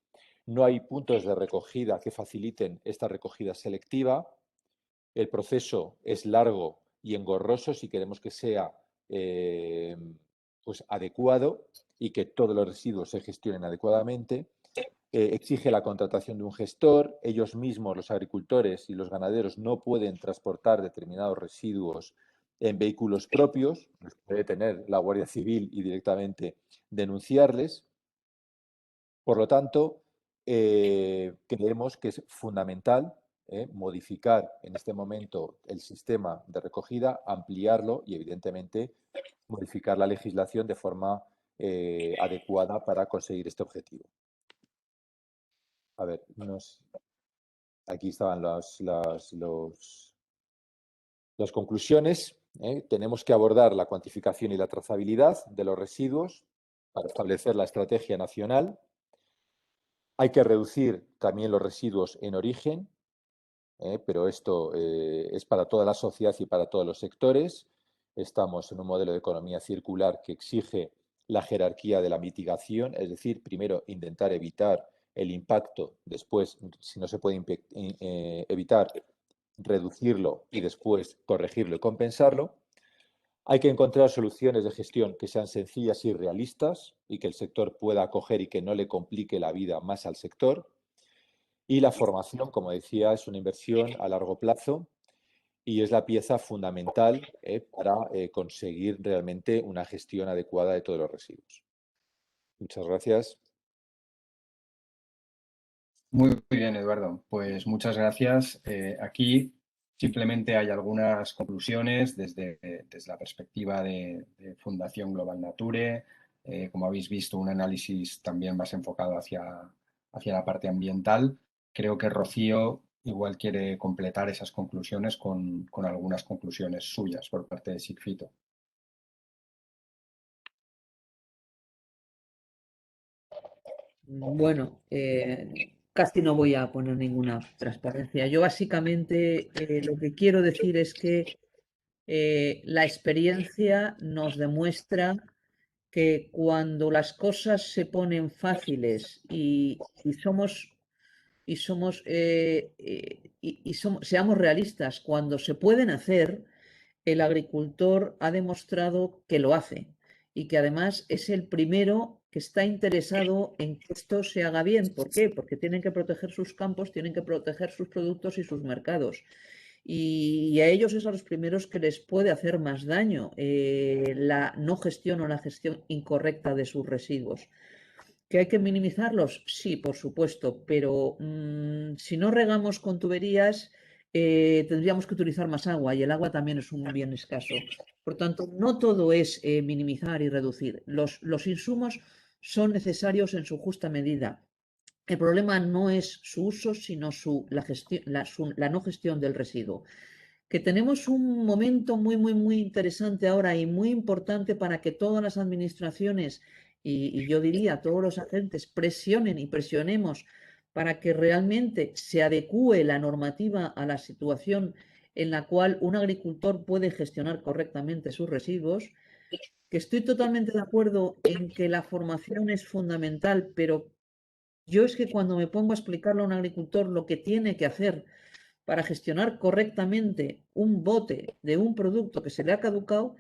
No hay puntos de recogida que faciliten esta recogida selectiva. El proceso es largo y engorroso si queremos que sea pues adecuado y que todos los residuos se gestionen adecuadamente. Exige la contratación de un gestor. Ellos mismos, los agricultores y los ganaderos, no pueden transportar determinados residuos en vehículos propios. Los puede tener la Guardia Civil y directamente denunciarles. Por lo tanto, creemos que es fundamental modificar en este momento el sistema de recogida, ampliarlo y, evidentemente, modificar la legislación de forma adecuada para conseguir este objetivo. A ver, aquí estaban las conclusiones. Tenemos que abordar la cuantificación y la trazabilidad de los residuos para establecer la estrategia nacional. Hay que reducir también los residuos en origen, pero esto es para toda la sociedad y para todos los sectores. Estamos en un modelo de economía circular que exige la jerarquía de la mitigación, es decir, primero intentar evitar el impacto, después, si no se puede evitar, reducirlo y después corregirlo y compensarlo. Hay que encontrar soluciones de gestión que sean sencillas y realistas y que el sector pueda acoger y que no le complique la vida más al sector. Y la formación, como decía, es una inversión a largo plazo y es la pieza fundamental para conseguir realmente una gestión adecuada de todos los residuos. Muchas gracias. Muy bien, Eduardo. Pues muchas gracias. Aquí simplemente hay algunas conclusiones desde la perspectiva de Fundación Global Nature. Como habéis visto, un análisis también más enfocado hacia la parte ambiental. Creo que Rocío igual quiere completar esas conclusiones con algunas conclusiones suyas por parte de Sigfito. Bueno, casi no voy a poner ninguna transparencia. Yo básicamente lo que quiero decir es que la experiencia nos demuestra que cuando las cosas se ponen fáciles y seamos realistas, cuando se pueden hacer, el agricultor ha demostrado que lo hace y que además es el primero que está interesado en que esto se haga bien. ¿Por qué? Porque tienen que proteger sus campos, tienen que proteger sus productos y sus mercados. Y a ellos es a los primeros que les puede hacer más daño la no gestión o la gestión incorrecta de sus residuos. ¿Que hay que minimizarlos? Sí, por supuesto, pero si no regamos con tuberías, tendríamos que utilizar más agua y el agua también es un bien escaso. Por tanto, no todo es minimizar y reducir. Los insumos son necesarios en su justa medida. El problema no es su uso, sino la no gestión del residuo. Que tenemos un momento muy interesante ahora y muy importante para que todas las administraciones y yo diría todos los agentes presionen y presionemos para que realmente se adecúe la normativa a la situación en la cual un agricultor puede gestionar correctamente sus residuos, que estoy totalmente de acuerdo en que la formación es fundamental, pero yo es que cuando me pongo a explicarle a un agricultor lo que tiene que hacer para gestionar correctamente un bote de un producto que se le ha caducado,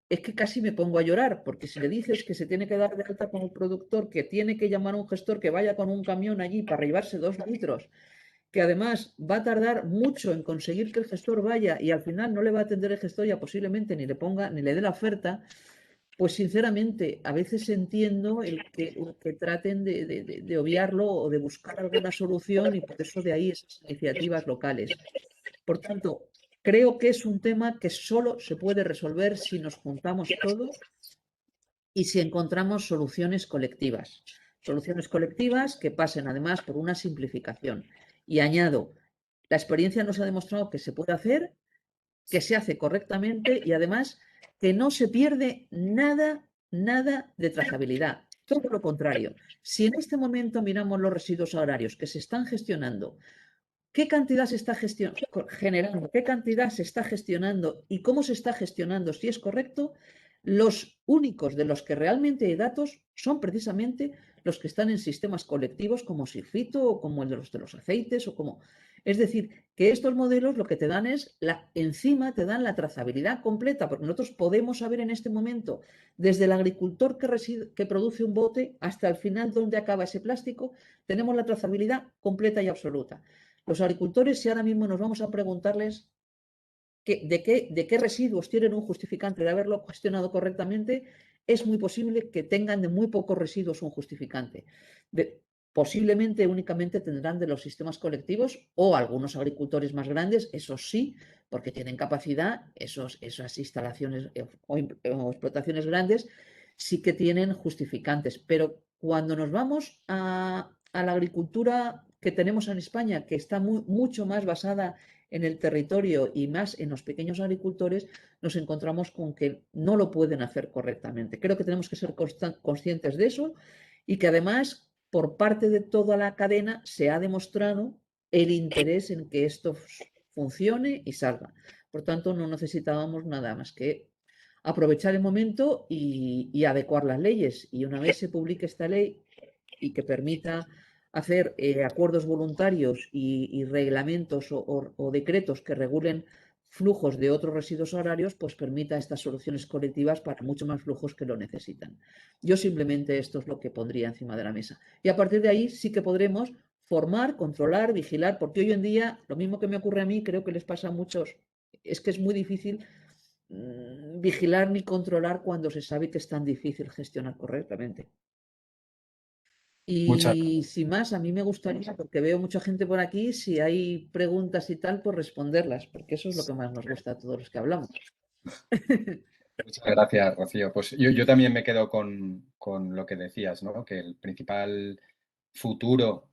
es que casi me pongo a llorar, porque si le dices que se tiene que dar de alta como productor, que tiene que llamar a un gestor que vaya con un camión allí para llevarse 2 litros, que además va a tardar mucho en conseguir que el gestor vaya y al final no le va a atender el gestor, ya posiblemente ni le ponga, ni le dé la oferta, pues sinceramente, a veces entiendo el que traten de obviarlo o de buscar alguna solución y por eso de ahí esas iniciativas locales. Por tanto, creo que es un tema que solo se puede resolver si nos juntamos todos y si encontramos soluciones colectivas. Soluciones colectivas que pasen además por una simplificación. Y añado, la experiencia nos ha demostrado que se puede hacer, que se hace correctamente y además que no se pierde nada de trazabilidad. Todo lo contrario. Si en este momento miramos los residuos agrarios que se están gestionando, qué cantidad se está generando, qué cantidad se está gestionando y cómo se está gestionando, si es correcto, los únicos de los que realmente hay datos son precisamente los que están en sistemas colectivos como Sifrito o como el de los aceites o como... Es decir, que estos modelos lo que te dan es, encima te dan la trazabilidad completa, porque nosotros podemos saber en este momento, desde el agricultor que produce un bote hasta el final donde acaba ese plástico, tenemos la trazabilidad completa y absoluta. Los agricultores, si ahora mismo nos vamos a preguntarles de qué residuos tienen un justificante de haberlo gestionado correctamente, es muy posible que tengan de muy pocos residuos un justificante. Posiblemente únicamente tendrán de los sistemas colectivos o algunos agricultores más grandes, eso sí, porque tienen capacidad, esas instalaciones o explotaciones grandes sí que tienen justificantes. Pero cuando nos vamos a la agricultura que tenemos en España, que está mucho más basada en el territorio y más en los pequeños agricultores, nos encontramos con que no lo pueden hacer correctamente. Creo que tenemos que ser conscientes de eso y que además, por parte de toda la cadena, se ha demostrado el interés en que esto funcione y salga. Por tanto, no necesitábamos nada más que aprovechar el momento y adecuar las leyes. Y una vez se publique esta ley y que permita hacer acuerdos voluntarios y reglamentos o decretos que regulen flujos de otros residuos horarios, pues permita estas soluciones colectivas para mucho más flujos que lo necesitan. Yo simplemente esto es lo que pondría encima de la mesa. Y a partir de ahí sí que podremos formar, controlar, vigilar, porque hoy en día, lo mismo que me ocurre a mí, creo que les pasa a muchos, es que es muy difícil vigilar ni controlar cuando se sabe que es tan difícil gestionar correctamente. Muchas Y sin más, a mí me gustaría, porque veo mucha gente por aquí, si hay preguntas y tal, pues responderlas, porque eso es lo que más nos gusta a todos los que hablamos. Muchas gracias, Rocío. Pues yo también me quedo con lo que decías, ¿no? Que el principal futuro,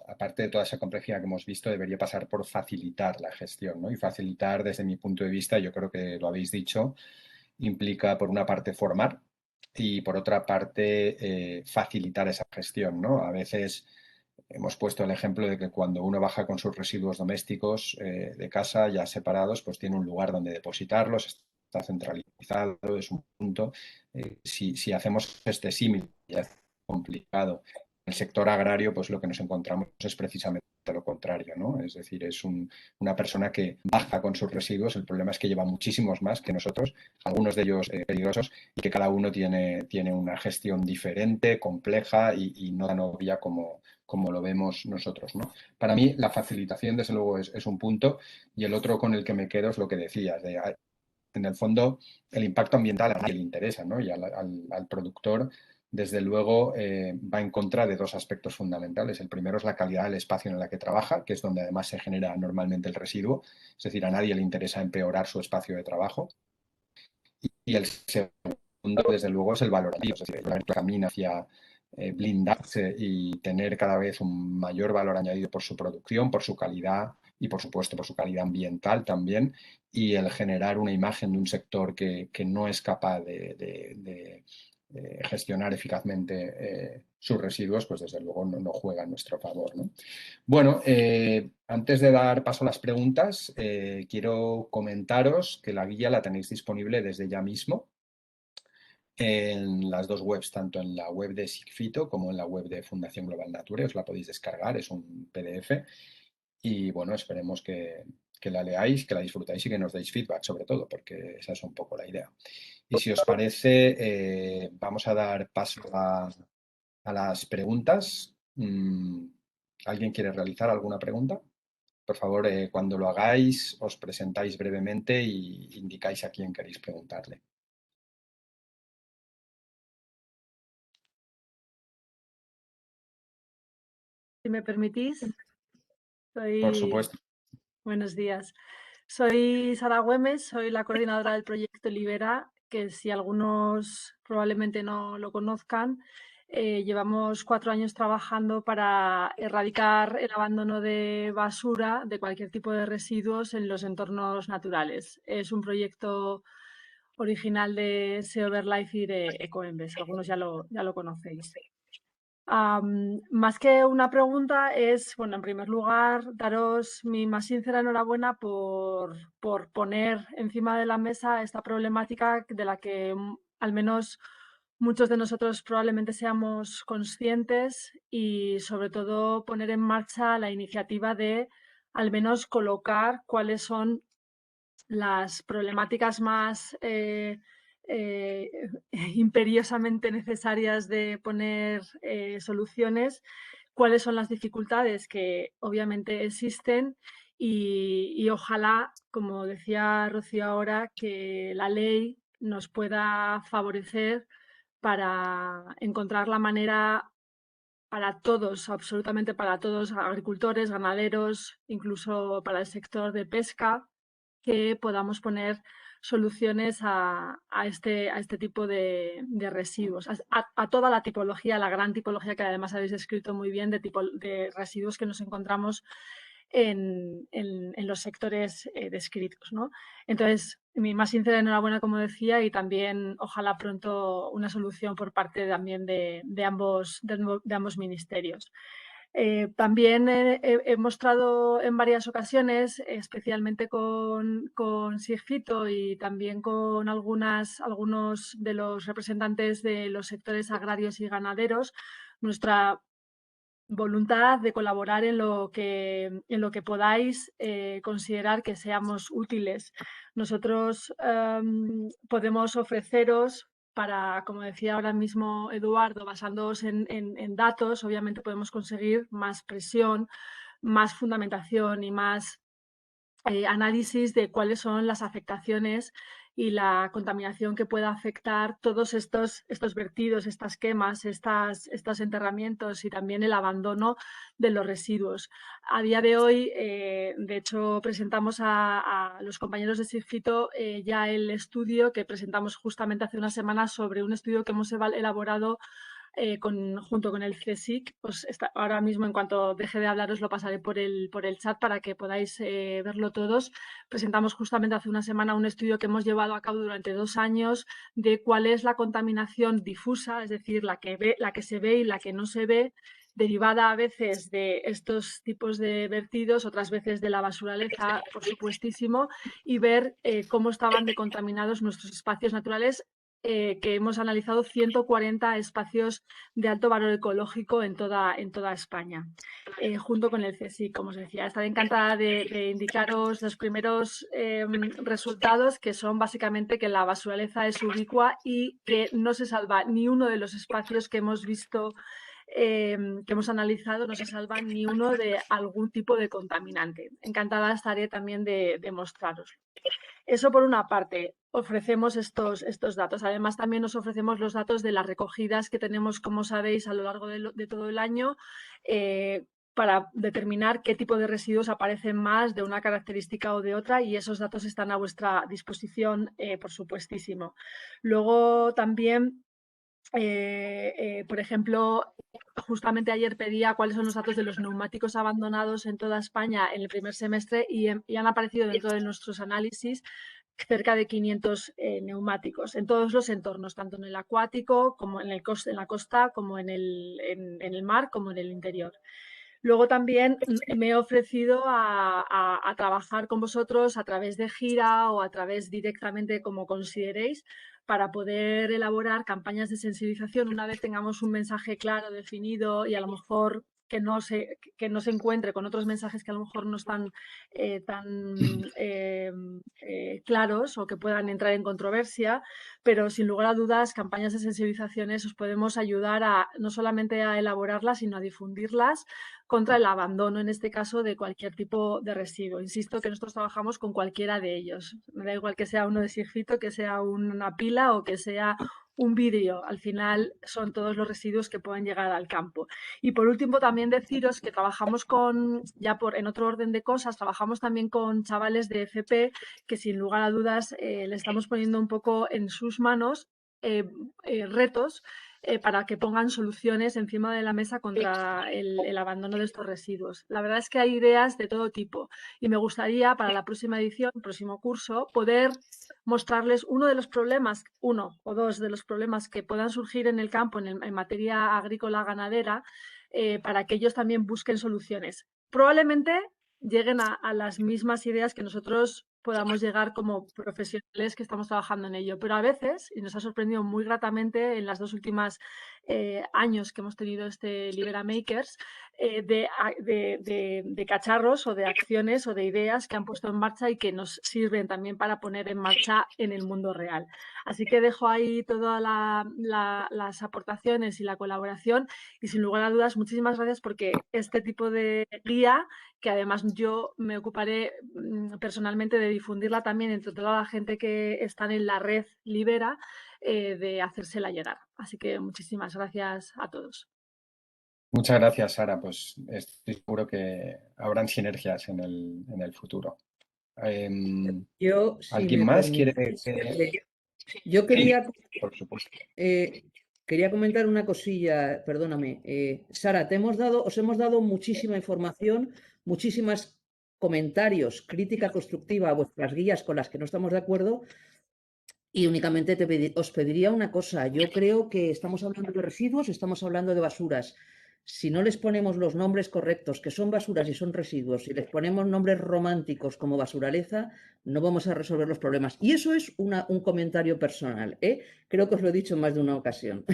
aparte de toda esa complejidad que hemos visto, debería pasar por facilitar la gestión, ¿no? Y facilitar, desde mi punto de vista, yo creo que lo habéis dicho, implica por una parte formar y por otra parte facilitar esa gestión, ¿no? A veces hemos puesto el ejemplo de que cuando uno baja con sus residuos domésticos de casa ya separados, pues tiene un lugar donde depositarlos, está centralizado, es un punto. Si hacemos este símil, ya es complicado. En el sector agrario, pues lo que nos encontramos es precisamente lo contrario, ¿no? Es decir, es una persona que baja con sus residuos. El problema es que lleva muchísimos más que nosotros, algunos de ellos peligrosos, y que cada uno tiene una gestión diferente, compleja y no tan obvia como lo vemos nosotros, ¿no? Para mí, la facilitación, desde luego, es un punto, y el otro con el que me quedo es lo que decías, en el fondo, el impacto ambiental a nadie le interesa, ¿no? Y al productor, desde luego, va en contra de dos aspectos fundamentales. El primero es la calidad del espacio en el que trabaja, que es donde además se genera normalmente el residuo. Es decir, a nadie le interesa empeorar su espacio de trabajo. Y el segundo, desde luego, es el valor añadido. Es decir, el camino hacia blindarse y tener cada vez un mayor valor añadido por su producción, por su calidad y, por supuesto, por su calidad ambiental también, y el generar una imagen de un sector que no es capaz de gestionar eficazmente sus residuos, pues desde luego no juega a nuestro favor, ¿no? Bueno, antes de dar paso a las preguntas, quiero comentaros que la guía la tenéis disponible desde ya mismo en las dos webs, tanto en la web de Sigfito como en la web de Fundación Global Nature. Os la podéis descargar, es un PDF. Y bueno, esperemos que la leáis, que la disfrutáis y que nos deis feedback, sobre todo, porque esa es un poco la idea. Y si os parece, vamos a dar paso a las preguntas. ¿Alguien quiere realizar alguna pregunta? Por favor, cuando lo hagáis, os presentáis brevemente y indicáis a quién queréis preguntarle. Si me permitís, Por supuesto. Buenos días. Soy Sara Güemes, soy la coordinadora del proyecto Libera, que si algunos probablemente no lo conozcan, llevamos 4 años trabajando para erradicar el abandono de basura, de cualquier tipo de residuos en los entornos naturales. Es un proyecto original de SEO Verlife y de Ecoembes, algunos ya lo conocéis. Más que una pregunta es, bueno, en primer lugar, daros mi más sincera enhorabuena por poner encima de la mesa esta problemática de la que al menos muchos de nosotros probablemente seamos conscientes, y sobre todo poner en marcha la iniciativa de al menos colocar cuáles son las problemáticas más imperiosamente necesarias de poner soluciones, cuáles son las dificultades que obviamente existen, y ojalá, como decía Rocío ahora, que la ley nos pueda favorecer para encontrar la manera para todos, absolutamente para todos, agricultores, ganaderos, incluso para el sector de pesca, que podamos poner soluciones a este tipo de residuos, a toda la tipología, la gran tipología que además habéis descrito muy bien de residuos que nos encontramos en los sectores descritos, ¿no? Entonces, mi más sincera enhorabuena, como decía, y también ojalá pronto una solución por parte también de ambos ministerios. También he mostrado en varias ocasiones, especialmente con Sigfito y también con algunos de los representantes de los sectores agrarios y ganaderos, nuestra voluntad de colaborar en lo que podáis considerar que seamos útiles. Nosotros podemos ofreceros para, como decía ahora mismo Eduardo, basándoos en datos, obviamente podemos conseguir más presión, más fundamentación y más análisis de cuáles son las afectaciones y la contaminación que pueda afectar todos estos vertidos, estas quemas, estos enterramientos y también el abandono de los residuos. A día de hoy, de hecho, presentamos a los compañeros de Sigfito ya el estudio que presentamos justamente hace unas semanas sobre un estudio que hemos elaborado junto con el CSIC. Pues ahora mismo, en cuanto deje de hablar, os lo pasaré por el chat para que podáis verlo todos. Presentamos justamente hace una semana un estudio que hemos llevado a cabo durante 2 años de cuál es la contaminación difusa, es decir, la que se ve y la que no se ve derivada a veces de estos tipos de vertidos, otras veces de la basuraleza, por supuestísimo, y ver cómo estaban decontaminados nuestros espacios naturales, que hemos analizado 140 espacios de alto valor ecológico en toda España, junto con el CSIC, como os decía. Estaré encantada de indicaros los primeros resultados, que son básicamente que la basuraleza es ubicua y que no se salva ni uno de los espacios que hemos visto, que hemos analizado, no se salva ni uno de algún tipo de contaminante. Encantada estaré también de mostraros. Eso por una parte, ofrecemos estos datos. Además, también nos ofrecemos los datos de las recogidas que tenemos, como sabéis, a lo largo de todo el año, para determinar qué tipo de residuos aparecen más de una característica o de otra, y esos datos están a vuestra disposición, por supuestísimo. Luego también, por ejemplo, justamente ayer pedía cuáles son los datos de los neumáticos abandonados en toda España en el primer semestre y han aparecido dentro de nuestros análisis cerca de 500 neumáticos en todos los entornos, tanto en el acuático como en la costa, como en el mar, como en el interior. Luego también me he ofrecido a trabajar con vosotros a través de gira o a través directamente, como consideréis, para poder elaborar campañas de sensibilización una vez tengamos un mensaje claro, definido, y a lo mejor que no se encuentre con otros mensajes que a lo mejor no están tan claros o que puedan entrar en controversia, pero sin lugar a dudas, campañas de sensibilizaciones os podemos ayudar no solamente a elaborarlas, sino a difundirlas contra el abandono, en este caso, de cualquier tipo de residuo. Insisto que nosotros trabajamos con cualquiera de ellos. Me da igual que sea uno de sigfito, que sea una pila o que sea un vidrio. Al final son todos los residuos que pueden llegar al campo. Y por último, también deciros que trabajamos en otro orden de cosas, trabajamos también con chavales de FP que sin lugar a dudas le estamos poniendo un poco en sus manos retos para que pongan soluciones encima de la mesa contra el abandono de estos residuos. La verdad es que hay ideas de todo tipo y me gustaría para la próxima edición, próximo curso, poder mostrarles uno o dos de los problemas que puedan surgir en el campo en materia agrícola ganadera, para que ellos también busquen soluciones. Probablemente lleguen a las mismas ideas que nosotros podamos llegar como profesionales que estamos trabajando en ello. Pero a veces, y nos ha sorprendido muy gratamente en las 2 últimas años que hemos tenido este Libera Makers, de cacharros o de acciones o de ideas que han puesto en marcha y que nos sirven también para poner en marcha en el mundo real. Así que dejo ahí todas las aportaciones y la colaboración, y sin lugar a dudas, muchísimas gracias, porque este tipo de guía, que además yo me ocuparé personalmente de difundirla también entre toda la gente que está en la red Libera, de hacérsela llegar. Así que muchísimas gracias a todos. Muchas gracias, Sara. Pues estoy seguro que habrán sinergias en el futuro. Yo, si ¿Alguien me más quiere permitís, yo quería, por supuesto. quería comentar una cosilla, perdóname. Sara, os hemos dado muchísima información, muchísimos comentarios, crítica constructiva a vuestras guías con las que no estamos de acuerdo. Y únicamente os pediría una cosa. Yo creo que estamos hablando de residuos, estamos hablando de basuras. Si no les ponemos los nombres correctos, que son basuras y son residuos, si les ponemos nombres románticos como basuraleza, no vamos a resolver los problemas. Y eso es un comentario personal, ¿eh? Creo que os lo he dicho en más de una ocasión.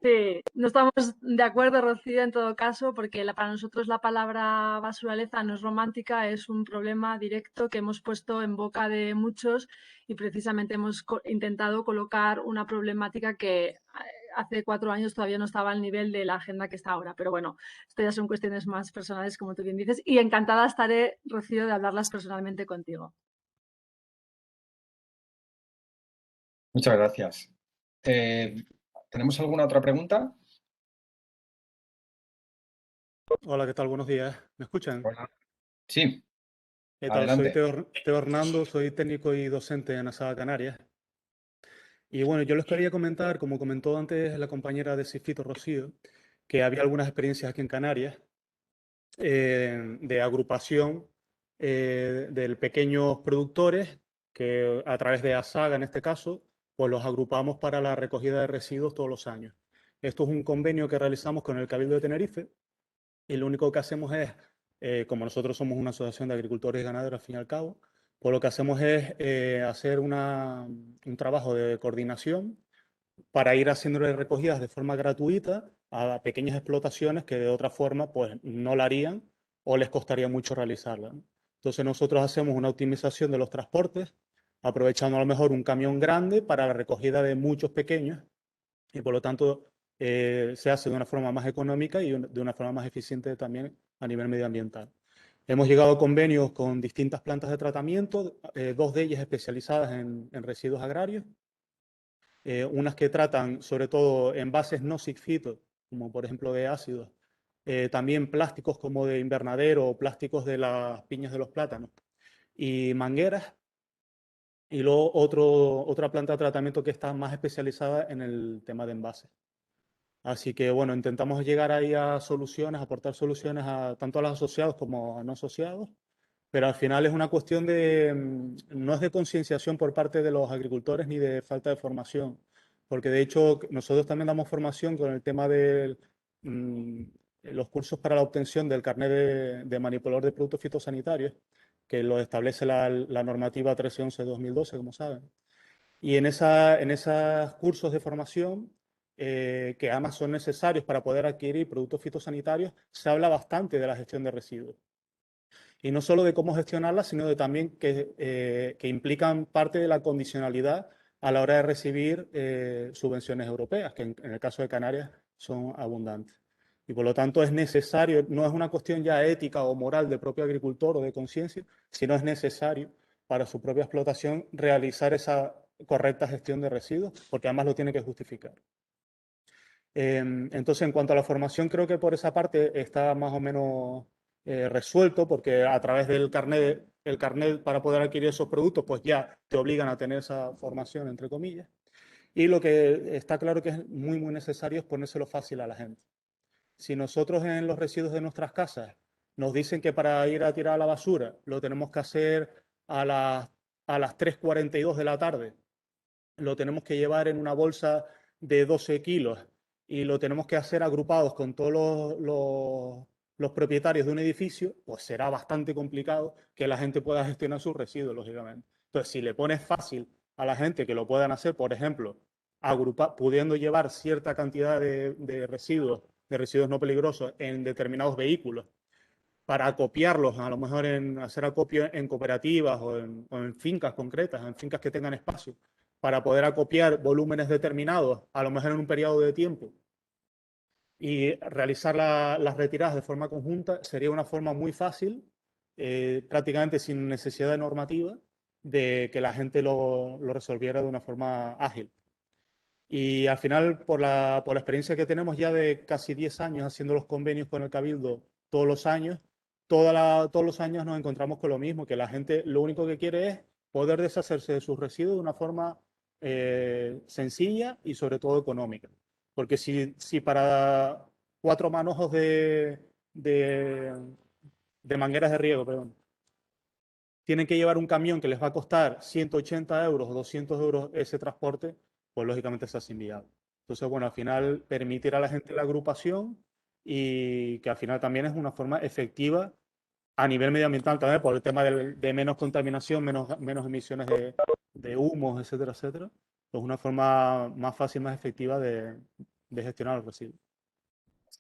Sí, no estamos de acuerdo, Rocío, en todo caso, porque para nosotros la palabra basuraleza no es romántica, es un problema directo que hemos puesto en boca de muchos, y precisamente hemos intentado colocar una problemática que hace 4 años todavía no estaba al nivel de la agenda que está ahora. Pero bueno, esto ya son cuestiones más personales, como tú bien dices, y encantada estaré, Rocío, de hablarlas personalmente contigo. Muchas gracias. ¿Tenemos alguna otra pregunta? Hola, ¿qué tal? Buenos días. ¿Me escuchan? Hola. Sí, ¿Qué tal? adelante. Soy Teo Hernando, soy técnico y docente en ASAA Canarias. Y bueno, yo les quería comentar, como comentó antes la compañera de Cifito, Rocío, que había algunas experiencias aquí en Canarias de agrupación de pequeños productores que a través de ASAGA, en este caso, pues los agrupamos para la recogida de residuos todos los años. Esto es un convenio que realizamos con el Cabildo de Tenerife y lo único que hacemos es, como nosotros somos una asociación de agricultores y ganaderos al fin y al cabo, pues lo que hacemos es hacer un trabajo de coordinación para ir haciéndole recogidas de forma gratuita a pequeñas explotaciones que de otra forma pues no la harían o les costaría mucho realizarla, ¿no? Entonces nosotros hacemos una optimización de los transportes, aprovechando a lo mejor un camión grande para la recogida de muchos pequeños y por lo tanto se hace de una forma más económica y de una forma más eficiente también a nivel medioambiental. Hemos llegado a convenios con distintas plantas de tratamiento, dos de ellas especializadas en residuos agrarios, unas que tratan sobre todo envases no sigfitos, como por ejemplo de ácidos, también plásticos como de invernadero o plásticos de las piñas de los plátanos y mangueras, y luego otra planta de tratamiento que está más especializada en el tema de envases. Así que bueno, intentamos llegar ahí a soluciones, aportar soluciones tanto a los asociados como a no asociados, pero al final es una cuestión no es de concienciación por parte de los agricultores ni de falta de formación, porque de hecho nosotros también damos formación con el tema de los cursos para la obtención del carnet de manipulador de productos fitosanitarios, que lo establece la normativa 1311-2012, como saben. Y en esos cursos de formación, que además son necesarios para poder adquirir productos fitosanitarios, se habla bastante de la gestión de residuos. Y no solo de cómo gestionarla, sino de también que implican parte de la condicionalidad a la hora de recibir subvenciones europeas, que en el caso de Canarias son abundantes. Y por lo tanto es necesario, no es una cuestión ya ética o moral del propio agricultor o de conciencia, sino es necesario para su propia explotación realizar esa correcta gestión de residuos, porque además lo tiene que justificar. Entonces, en cuanto a la formación, creo que por esa parte está más o menos resuelto, porque a través del carnet, el carnet para poder adquirir esos productos, pues ya te obligan a tener esa formación, entre comillas. Y lo que está claro que es muy, muy necesario es ponérselo fácil a la gente. Si nosotros en los residuos de nuestras casas nos dicen que para ir a tirar a la basura lo tenemos que hacer a las 3:42 de la tarde, lo tenemos que llevar en una bolsa de 12 kilos y lo tenemos que hacer agrupados con todos los propietarios de un edificio, pues será bastante complicado que la gente pueda gestionar sus residuos, lógicamente. Entonces, si le pones fácil a la gente que lo puedan hacer, por ejemplo, pudiendo llevar cierta cantidad de residuos no peligrosos en determinados vehículos, para acopiarlos, a lo mejor hacer acopio en cooperativas o en fincas concretas, en fincas que tengan espacio, para poder acopiar volúmenes determinados, a lo mejor en un periodo de tiempo, y realizar las retiradas de forma conjunta, sería una forma muy fácil, prácticamente sin necesidad de normativa, de que la gente lo resolviera de una forma ágil. Y al final, por la experiencia que tenemos ya de casi 10 años haciendo los convenios con el Cabildo todos los años, todos los años nos encontramos con lo mismo, que la gente lo único que quiere es poder deshacerse de sus residuos de una forma sencilla y sobre todo económica. Porque si para 4 manojos de mangueras de riego, perdón, tienen que llevar un camión que les va a costar 180 euros o 200 euros ese transporte, pues lógicamente se hace inviable. Entonces, bueno, al final permitir a la gente la agrupación y que al final también es una forma efectiva a nivel medioambiental también por el tema de menos contaminación, menos emisiones de humos, etcétera, etcétera. Pues una forma más fácil, más efectiva de gestionar los residuos.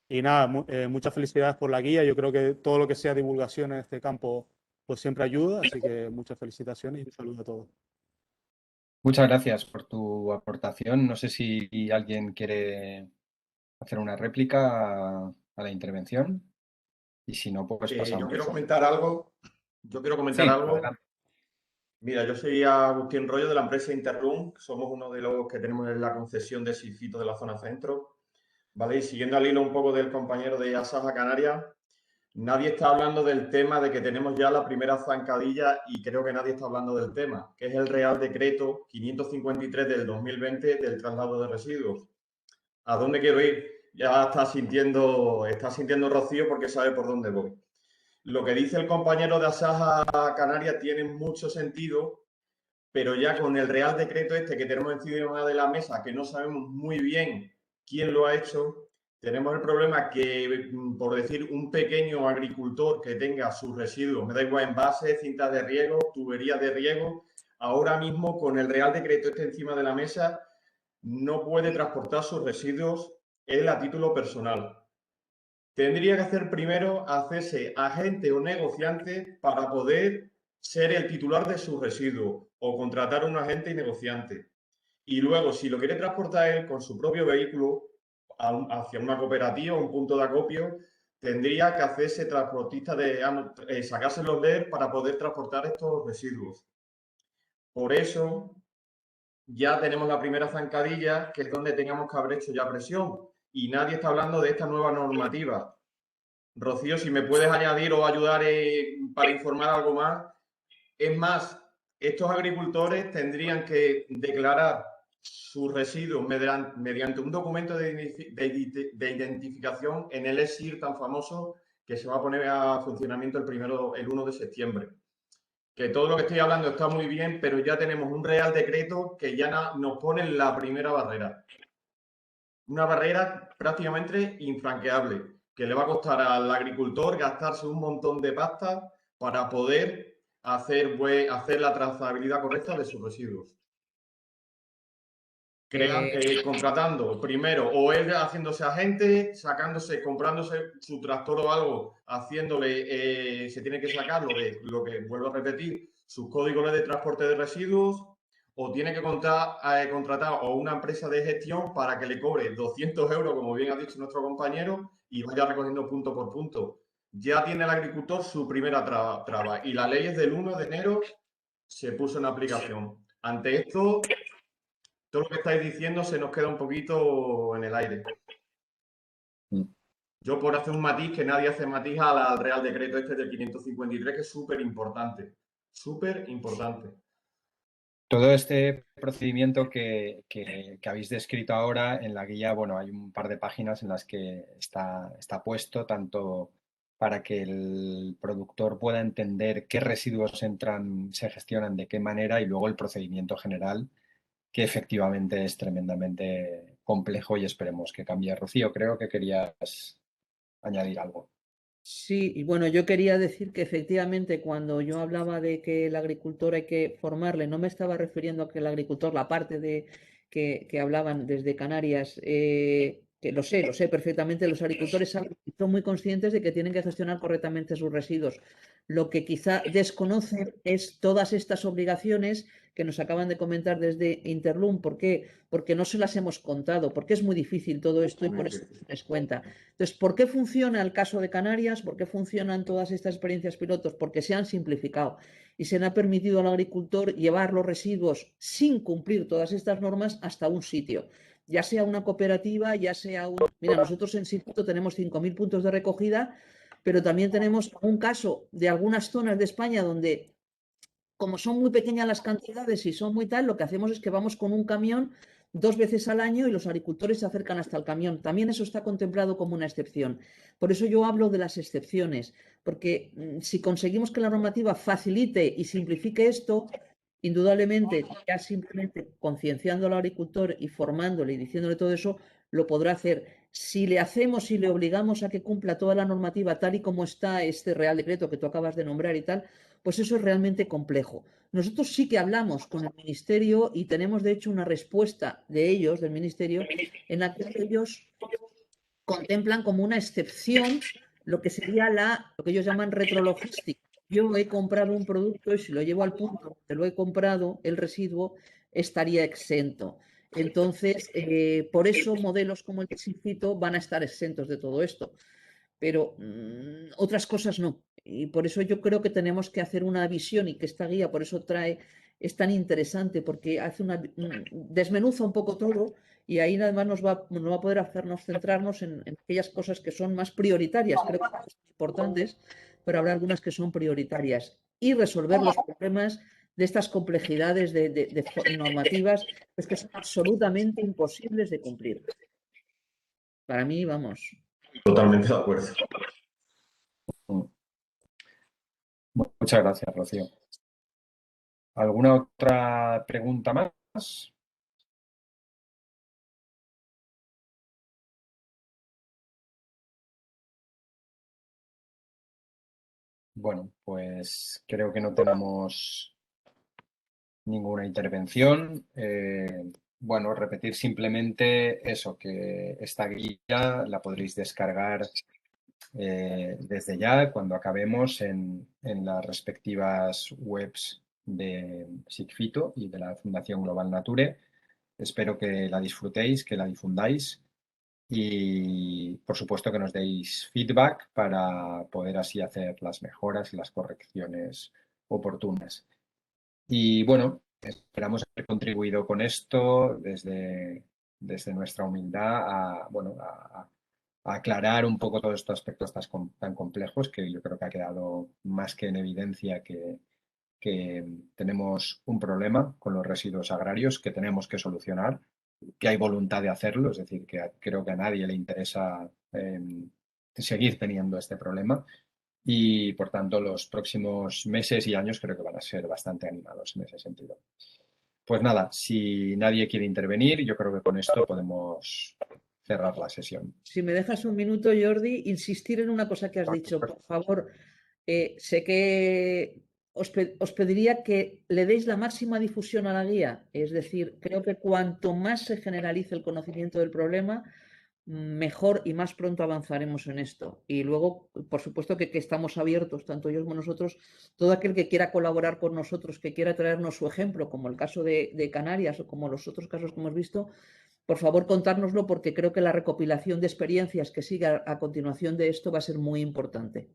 Y nada, muchas felicidades por la guía. Yo creo que todo lo que sea divulgación en este campo pues siempre ayuda, así que muchas felicitaciones y un saludo a todos. Muchas gracias por tu aportación. No sé si alguien quiere hacer una réplica a la intervención y si no, pues pasamos. Yo quiero comentar algo. Sí, adelante. Mira, yo soy Agustín Rollo de la empresa Interroom. Somos uno de los que tenemos la concesión de silfitos de la zona centro. ¿Vale? Y siguiendo al hilo un poco del compañero de Asaja Canarias, nadie está hablando del tema de que tenemos ya la primera zancadilla y creo que nadie está hablando del tema, que es el Real Decreto 553 del 2020 del traslado de residuos. ¿A dónde quiero ir? Ya está sintiendo Rocío porque sabe por dónde voy. Lo que dice el compañero de Asaja Canarias tiene mucho sentido, pero ya con el Real Decreto este que tenemos encima de la mesa, que no sabemos muy bien quién lo ha hecho. Tenemos el problema que, por decir, un pequeño agricultor que tenga sus residuos, me da igual, envases, cintas de riego, tuberías de riego, ahora mismo con el Real Decreto este encima de la mesa, no puede transportar sus residuos él a título personal. Tendría que hacer primero hacerse agente o negociante para poder ser el titular de sus residuos o contratar a un agente y negociante. Y luego, si lo quiere transportar él con su propio vehículo hacia una cooperativa o un punto de acopio, tendría que hacerse transportista sacárselo de él para poder transportar estos residuos. Por eso, ya tenemos la primera zancadilla, que es donde teníamos que haber hecho ya presión. Y nadie está hablando de esta nueva normativa. Rocío, si me puedes añadir o ayudar para informar algo más. Es más, estos agricultores tendrían que declarar sus residuos mediante un documento de identificación en el ESIR tan famoso que se va a poner a funcionamiento el 1 de septiembre. Que todo lo que estoy hablando está muy bien, pero ya tenemos un Real Decreto que ya nos pone la primera barrera. Una barrera prácticamente infranqueable, que le va a costar al agricultor gastarse un montón de pasta para poder hacer la trazabilidad correcta de sus residuos. Contratando primero, o él haciéndose agente, comprándose su tractor o algo, se tiene que sacar lo que vuelvo a repetir, sus códigos de transporte de residuos, o tiene que contratar a una empresa de gestión para que le cobre 200 euros, como bien ha dicho nuestro compañero, y vaya recogiendo punto por punto. Ya tiene el agricultor su primera traba, y la ley es del 1 de enero, se puso en aplicación. Ante esto, todo lo que estáis diciendo se nos queda un poquito en el aire. Yo por hacer un matiz, que nadie hace matiz al Real Decreto este del 553, que es súper importante. Súper importante. Todo este procedimiento que habéis descrito ahora en la guía, bueno, hay un par de páginas en las que está puesto tanto para que el productor pueda entender qué residuos entran, se gestionan, de qué manera, y luego el procedimiento general, que efectivamente es tremendamente complejo y esperemos que cambie. Rocío, creo que querías añadir algo. Sí, y bueno, yo quería decir que efectivamente cuando yo hablaba de que el agricultor hay que formarle, no me estaba refiriendo a que el agricultor, la parte de que hablaban desde Canarias, que lo sé perfectamente, los agricultores son muy conscientes de que tienen que gestionar correctamente sus residuos. Lo que quizá desconocen es todas estas obligaciones que nos acaban de comentar desde Interlum. ¿Por qué? Porque no se las hemos contado, porque es muy difícil todo esto y por eso se les cuenta. Entonces, ¿por qué funciona el caso de Canarias? ¿Por qué funcionan todas estas experiencias pilotos? Porque se han simplificado y se le ha permitido al agricultor llevar los residuos sin cumplir todas estas normas hasta un sitio, ya sea una cooperativa, ya sea un... Mira, nosotros en Instituto tenemos 5.000 puntos de recogida, pero también tenemos un caso de algunas zonas de España donde, como son muy pequeñas las cantidades y son muy tal, lo que hacemos es que vamos con un camión 2 veces al año y los agricultores se acercan hasta el camión. También eso está contemplado como una excepción. Por eso yo hablo de las excepciones, porque si conseguimos que la normativa facilite y simplifique esto, indudablemente, ya simplemente concienciando al agricultor y formándole y diciéndole todo eso, lo podrá hacer. Si le hacemos y le obligamos a que cumpla toda la normativa tal y como está este Real Decreto que tú acabas de nombrar y tal, pues eso es realmente complejo. Nosotros sí que hablamos con el Ministerio y tenemos de hecho una respuesta de ellos, del Ministerio, en la que ellos contemplan como una excepción lo que sería lo que ellos llaman retrologística. Yo he comprado un producto y si lo llevo al punto donde lo he comprado, el residuo estaría exento. Entonces, por eso modelos como el que cito van a estar exentos de todo esto. Pero otras cosas no. Y por eso yo creo que tenemos que hacer una visión y que esta guía, por eso es tan interesante, porque hace desmenuza un poco todo y ahí además nos va a poder hacernos centrarnos en aquellas cosas que son más prioritarias. Creo que son importantes, pero habrá algunas que son prioritarias. Y resolver los problemas de estas complejidades de normativas, pues que son absolutamente imposibles de cumplir. Para mí, vamos. Totalmente de acuerdo. Muchas gracias, Rocío. ¿Alguna otra pregunta más? Bueno, pues creo que no tenemos ninguna intervención. Bueno, repetir simplemente eso, que esta guía la podréis descargar desde ya cuando acabemos en las respectivas webs de Sigfito y de la Fundación Global Nature. Espero que la disfrutéis, que la difundáis y por supuesto que nos deis feedback para poder así hacer las mejoras y las correcciones oportunas. Y bueno, esperamos haber contribuido con esto desde nuestra humildad a aclarar un poco todos estos aspectos tan complejos que yo creo que ha quedado más que en evidencia que tenemos un problema con los residuos agrarios que tenemos que solucionar, que hay voluntad de hacerlo, es decir, que creo que a nadie le interesa seguir teniendo este problema y por tanto los próximos meses y años creo que van a ser bastante animados en ese sentido. Pues nada, si nadie quiere intervenir, yo creo que con esto podemos cerrar la sesión. Si me dejas un minuto, Jordi, insistir en una cosa que has dicho. Por favor, sé que os pediría que le deis la máxima difusión a la guía. Es decir, creo que cuanto más se generalice el conocimiento del problema, mejor y más pronto avanzaremos en esto. Y luego, por supuesto que estamos abiertos, tanto ellos como nosotros, todo aquel que quiera colaborar con nosotros, que quiera traernos su ejemplo, como el caso de Canarias o como los otros casos que hemos visto, por favor contárnoslo porque creo que la recopilación de experiencias que siga a continuación de esto va a ser muy importante.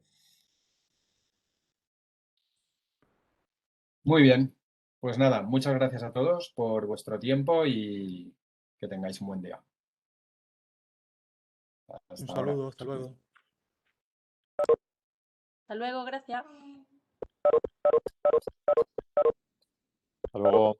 Muy bien, pues nada, muchas gracias a todos por vuestro tiempo y que tengáis un buen día. Un Hasta ahora. saludo, hasta luego. Hasta luego, gracias. Hasta luego.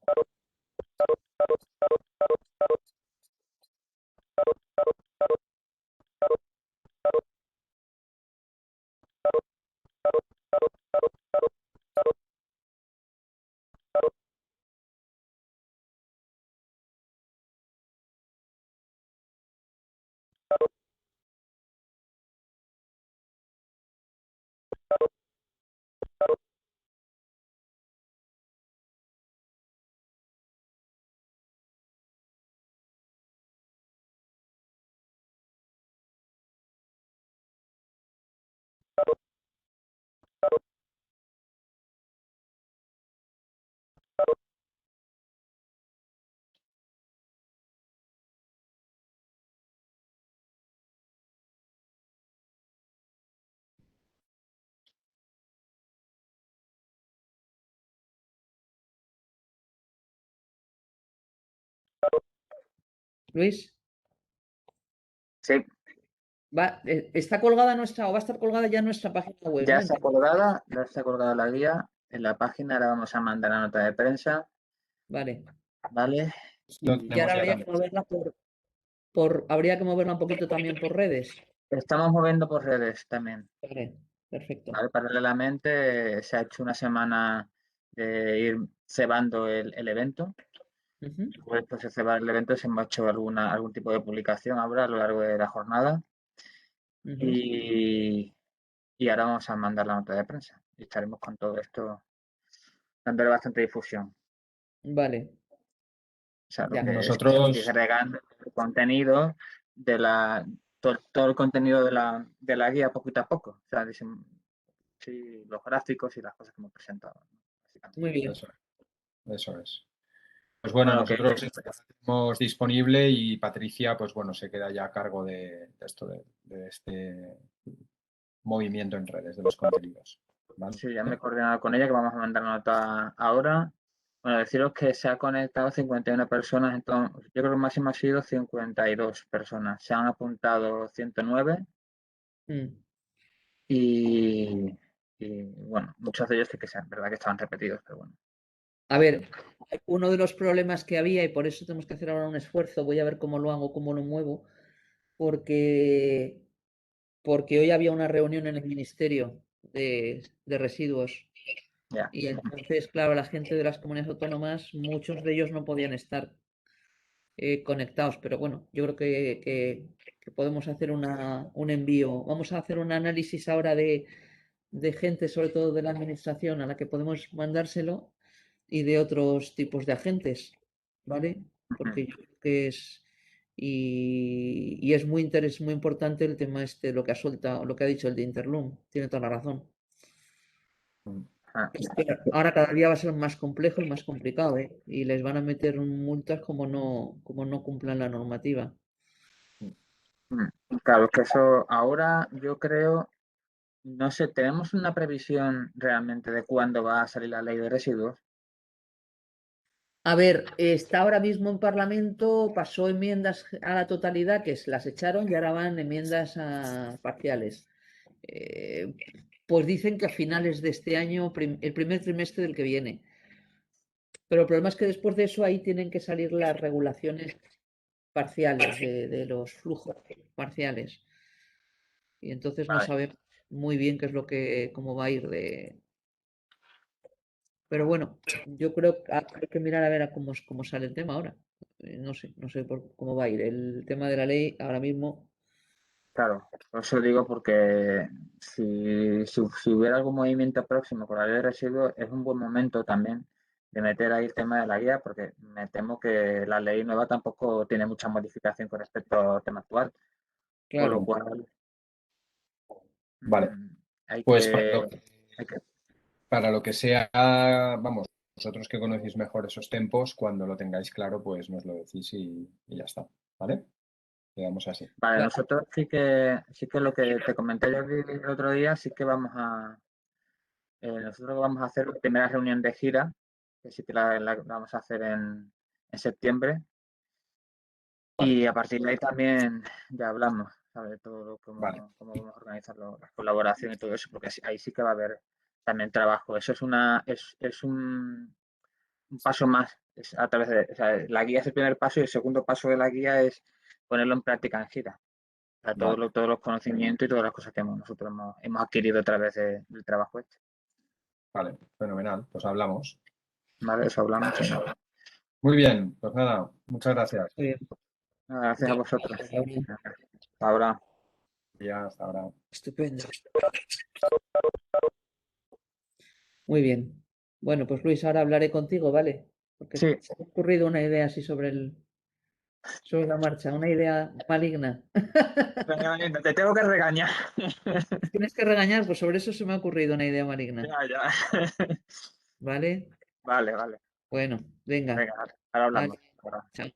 Luis, Sí, está colgada nuestra, o va a estar colgada ya nuestra página web, ya ¿no? está colgada la guía en la página, ahora vamos a mandar la nota de prensa, Vale. ¿vale? Lo Y tenemos ahora ya habría que también. moverla habría que moverla un poquito también por redes. Estamos moviendo por redes también, Vale, perfecto. ¿vale? Paralelamente se ha hecho una semana de ir cebando el evento. Ujú. Después de cebar el evento se hemos hecho algún tipo de publicación ahora a lo largo de la jornada Ujú. y ahora vamos a mandar la nota de prensa y estaremos con todo esto dándole bastante difusión. Vale, O sea, lo ya. que es Nosotros, disgregando el contenido todo el contenido de la guía poquito a poco. O sea, sí, los gráficos y las cosas que hemos presentado, ¿no? Básicamente. Muy bien. eso es. Pues bueno, Bueno, que nosotros estamos disponible y Patricia, pues bueno, se queda ya a cargo de esto, de este movimiento en redes, de los contenidos. ¿Vale? sí, ya me he coordinado con ella, que vamos a mandar nota ahora. Bueno, deciros que se ha conectado 51 personas, entonces yo creo que el máximo ha sido 52 personas. Se han apuntado 109 Mm. y, bueno, muchos de ellos sí que es verdad que estaban repetidos, pero bueno. A ver, uno de los problemas que había, y por eso tenemos que hacer ahora un esfuerzo, voy a ver cómo lo hago, cómo lo muevo, porque hoy había una reunión en el Ministerio de Residuos. Ya. Y entonces, claro, la gente de las comunidades autónomas, muchos de ellos no podían estar conectados, pero bueno, yo creo que podemos hacer un envío. Vamos a hacer un análisis ahora de de gente, sobre todo de la administración, a la que podemos mandárselo y de otros tipos de agentes, ¿vale? Porque yo creo que es y es muy importante el tema este, lo que ha soltado, lo que ha dicho el de Interlum, tiene toda la razón. Ah, Es que ahora cada día va a ser más complejo y más complicado, ¿eh? Y les van a meter multas como no cumplan la normativa. Claro, es que eso ahora yo creo, no sé, ¿tenemos una previsión realmente de cuándo va a salir la ley de residuos? A ver, está ahora mismo en Parlamento, pasó enmiendas a la totalidad que las echaron y ahora van enmiendas parciales. Eh, pues dicen que a finales de este año, el primer trimestre del que viene. Pero el problema es que después de eso ahí tienen que salir las regulaciones parciales de los flujos parciales. Y entonces no Vale, sabemos muy bien qué es cómo va a ir de. Pero bueno, yo creo que hay que mirar a ver cómo sale el tema ahora. No sé cómo va a ir. El tema de la ley ahora mismo. claro, por eso digo porque si hubiera algún movimiento próximo con la ley de residuos, es un buen momento también de meter ahí el tema de la guía, porque me temo que la ley nueva tampoco tiene mucha modificación con respecto al tema actual, con lo Claro, cual Vale, mm, hay pues hay que para lo que sea, vamos, vosotros que conocéis mejor esos tempos, cuando lo tengáis claro, pues nos lo decís y ya está, ¿vale? Quedamos así. Vale, nosotros sí que lo que te comenté yo el otro día, sí que nosotros vamos a hacer la primera reunión de gira, que sí que la vamos a hacer en septiembre, Vale, y a partir de ahí también ya hablamos, ¿sabes? Todo vale, cómo vamos a organizar la colaboración y todo eso, porque ahí sí que va a haber también trabajo. Eso es un paso más, es a través de, o sea, la guía es el primer paso y el segundo paso de la guía es ponerlo en práctica en gira. Para vale, todos los conocimientos y todas las cosas que nosotros hemos adquirido a través del trabajo este. vale, fenomenal. Pues hablamos. ¿Vale? Eso hablamos. Muy bien, pues nada, muchas gracias. muy bien. Nada, gracias a vosotros. Ahora, Hasta ahora. Ya, hasta ahora. estupendo. Muy bien. Bueno, pues Luis, ahora hablaré contigo, ¿vale? Porque Sí, se me ha ocurrido una idea así sobre la marcha, una idea maligna. te tengo que regañar. Tienes que regañar, pues sobre eso se me ha ocurrido una idea maligna, Ya, ya. ¿vale? Vale, vale. Bueno, venga. Venga, ahora hablamos. Vale. Ahora. Chao.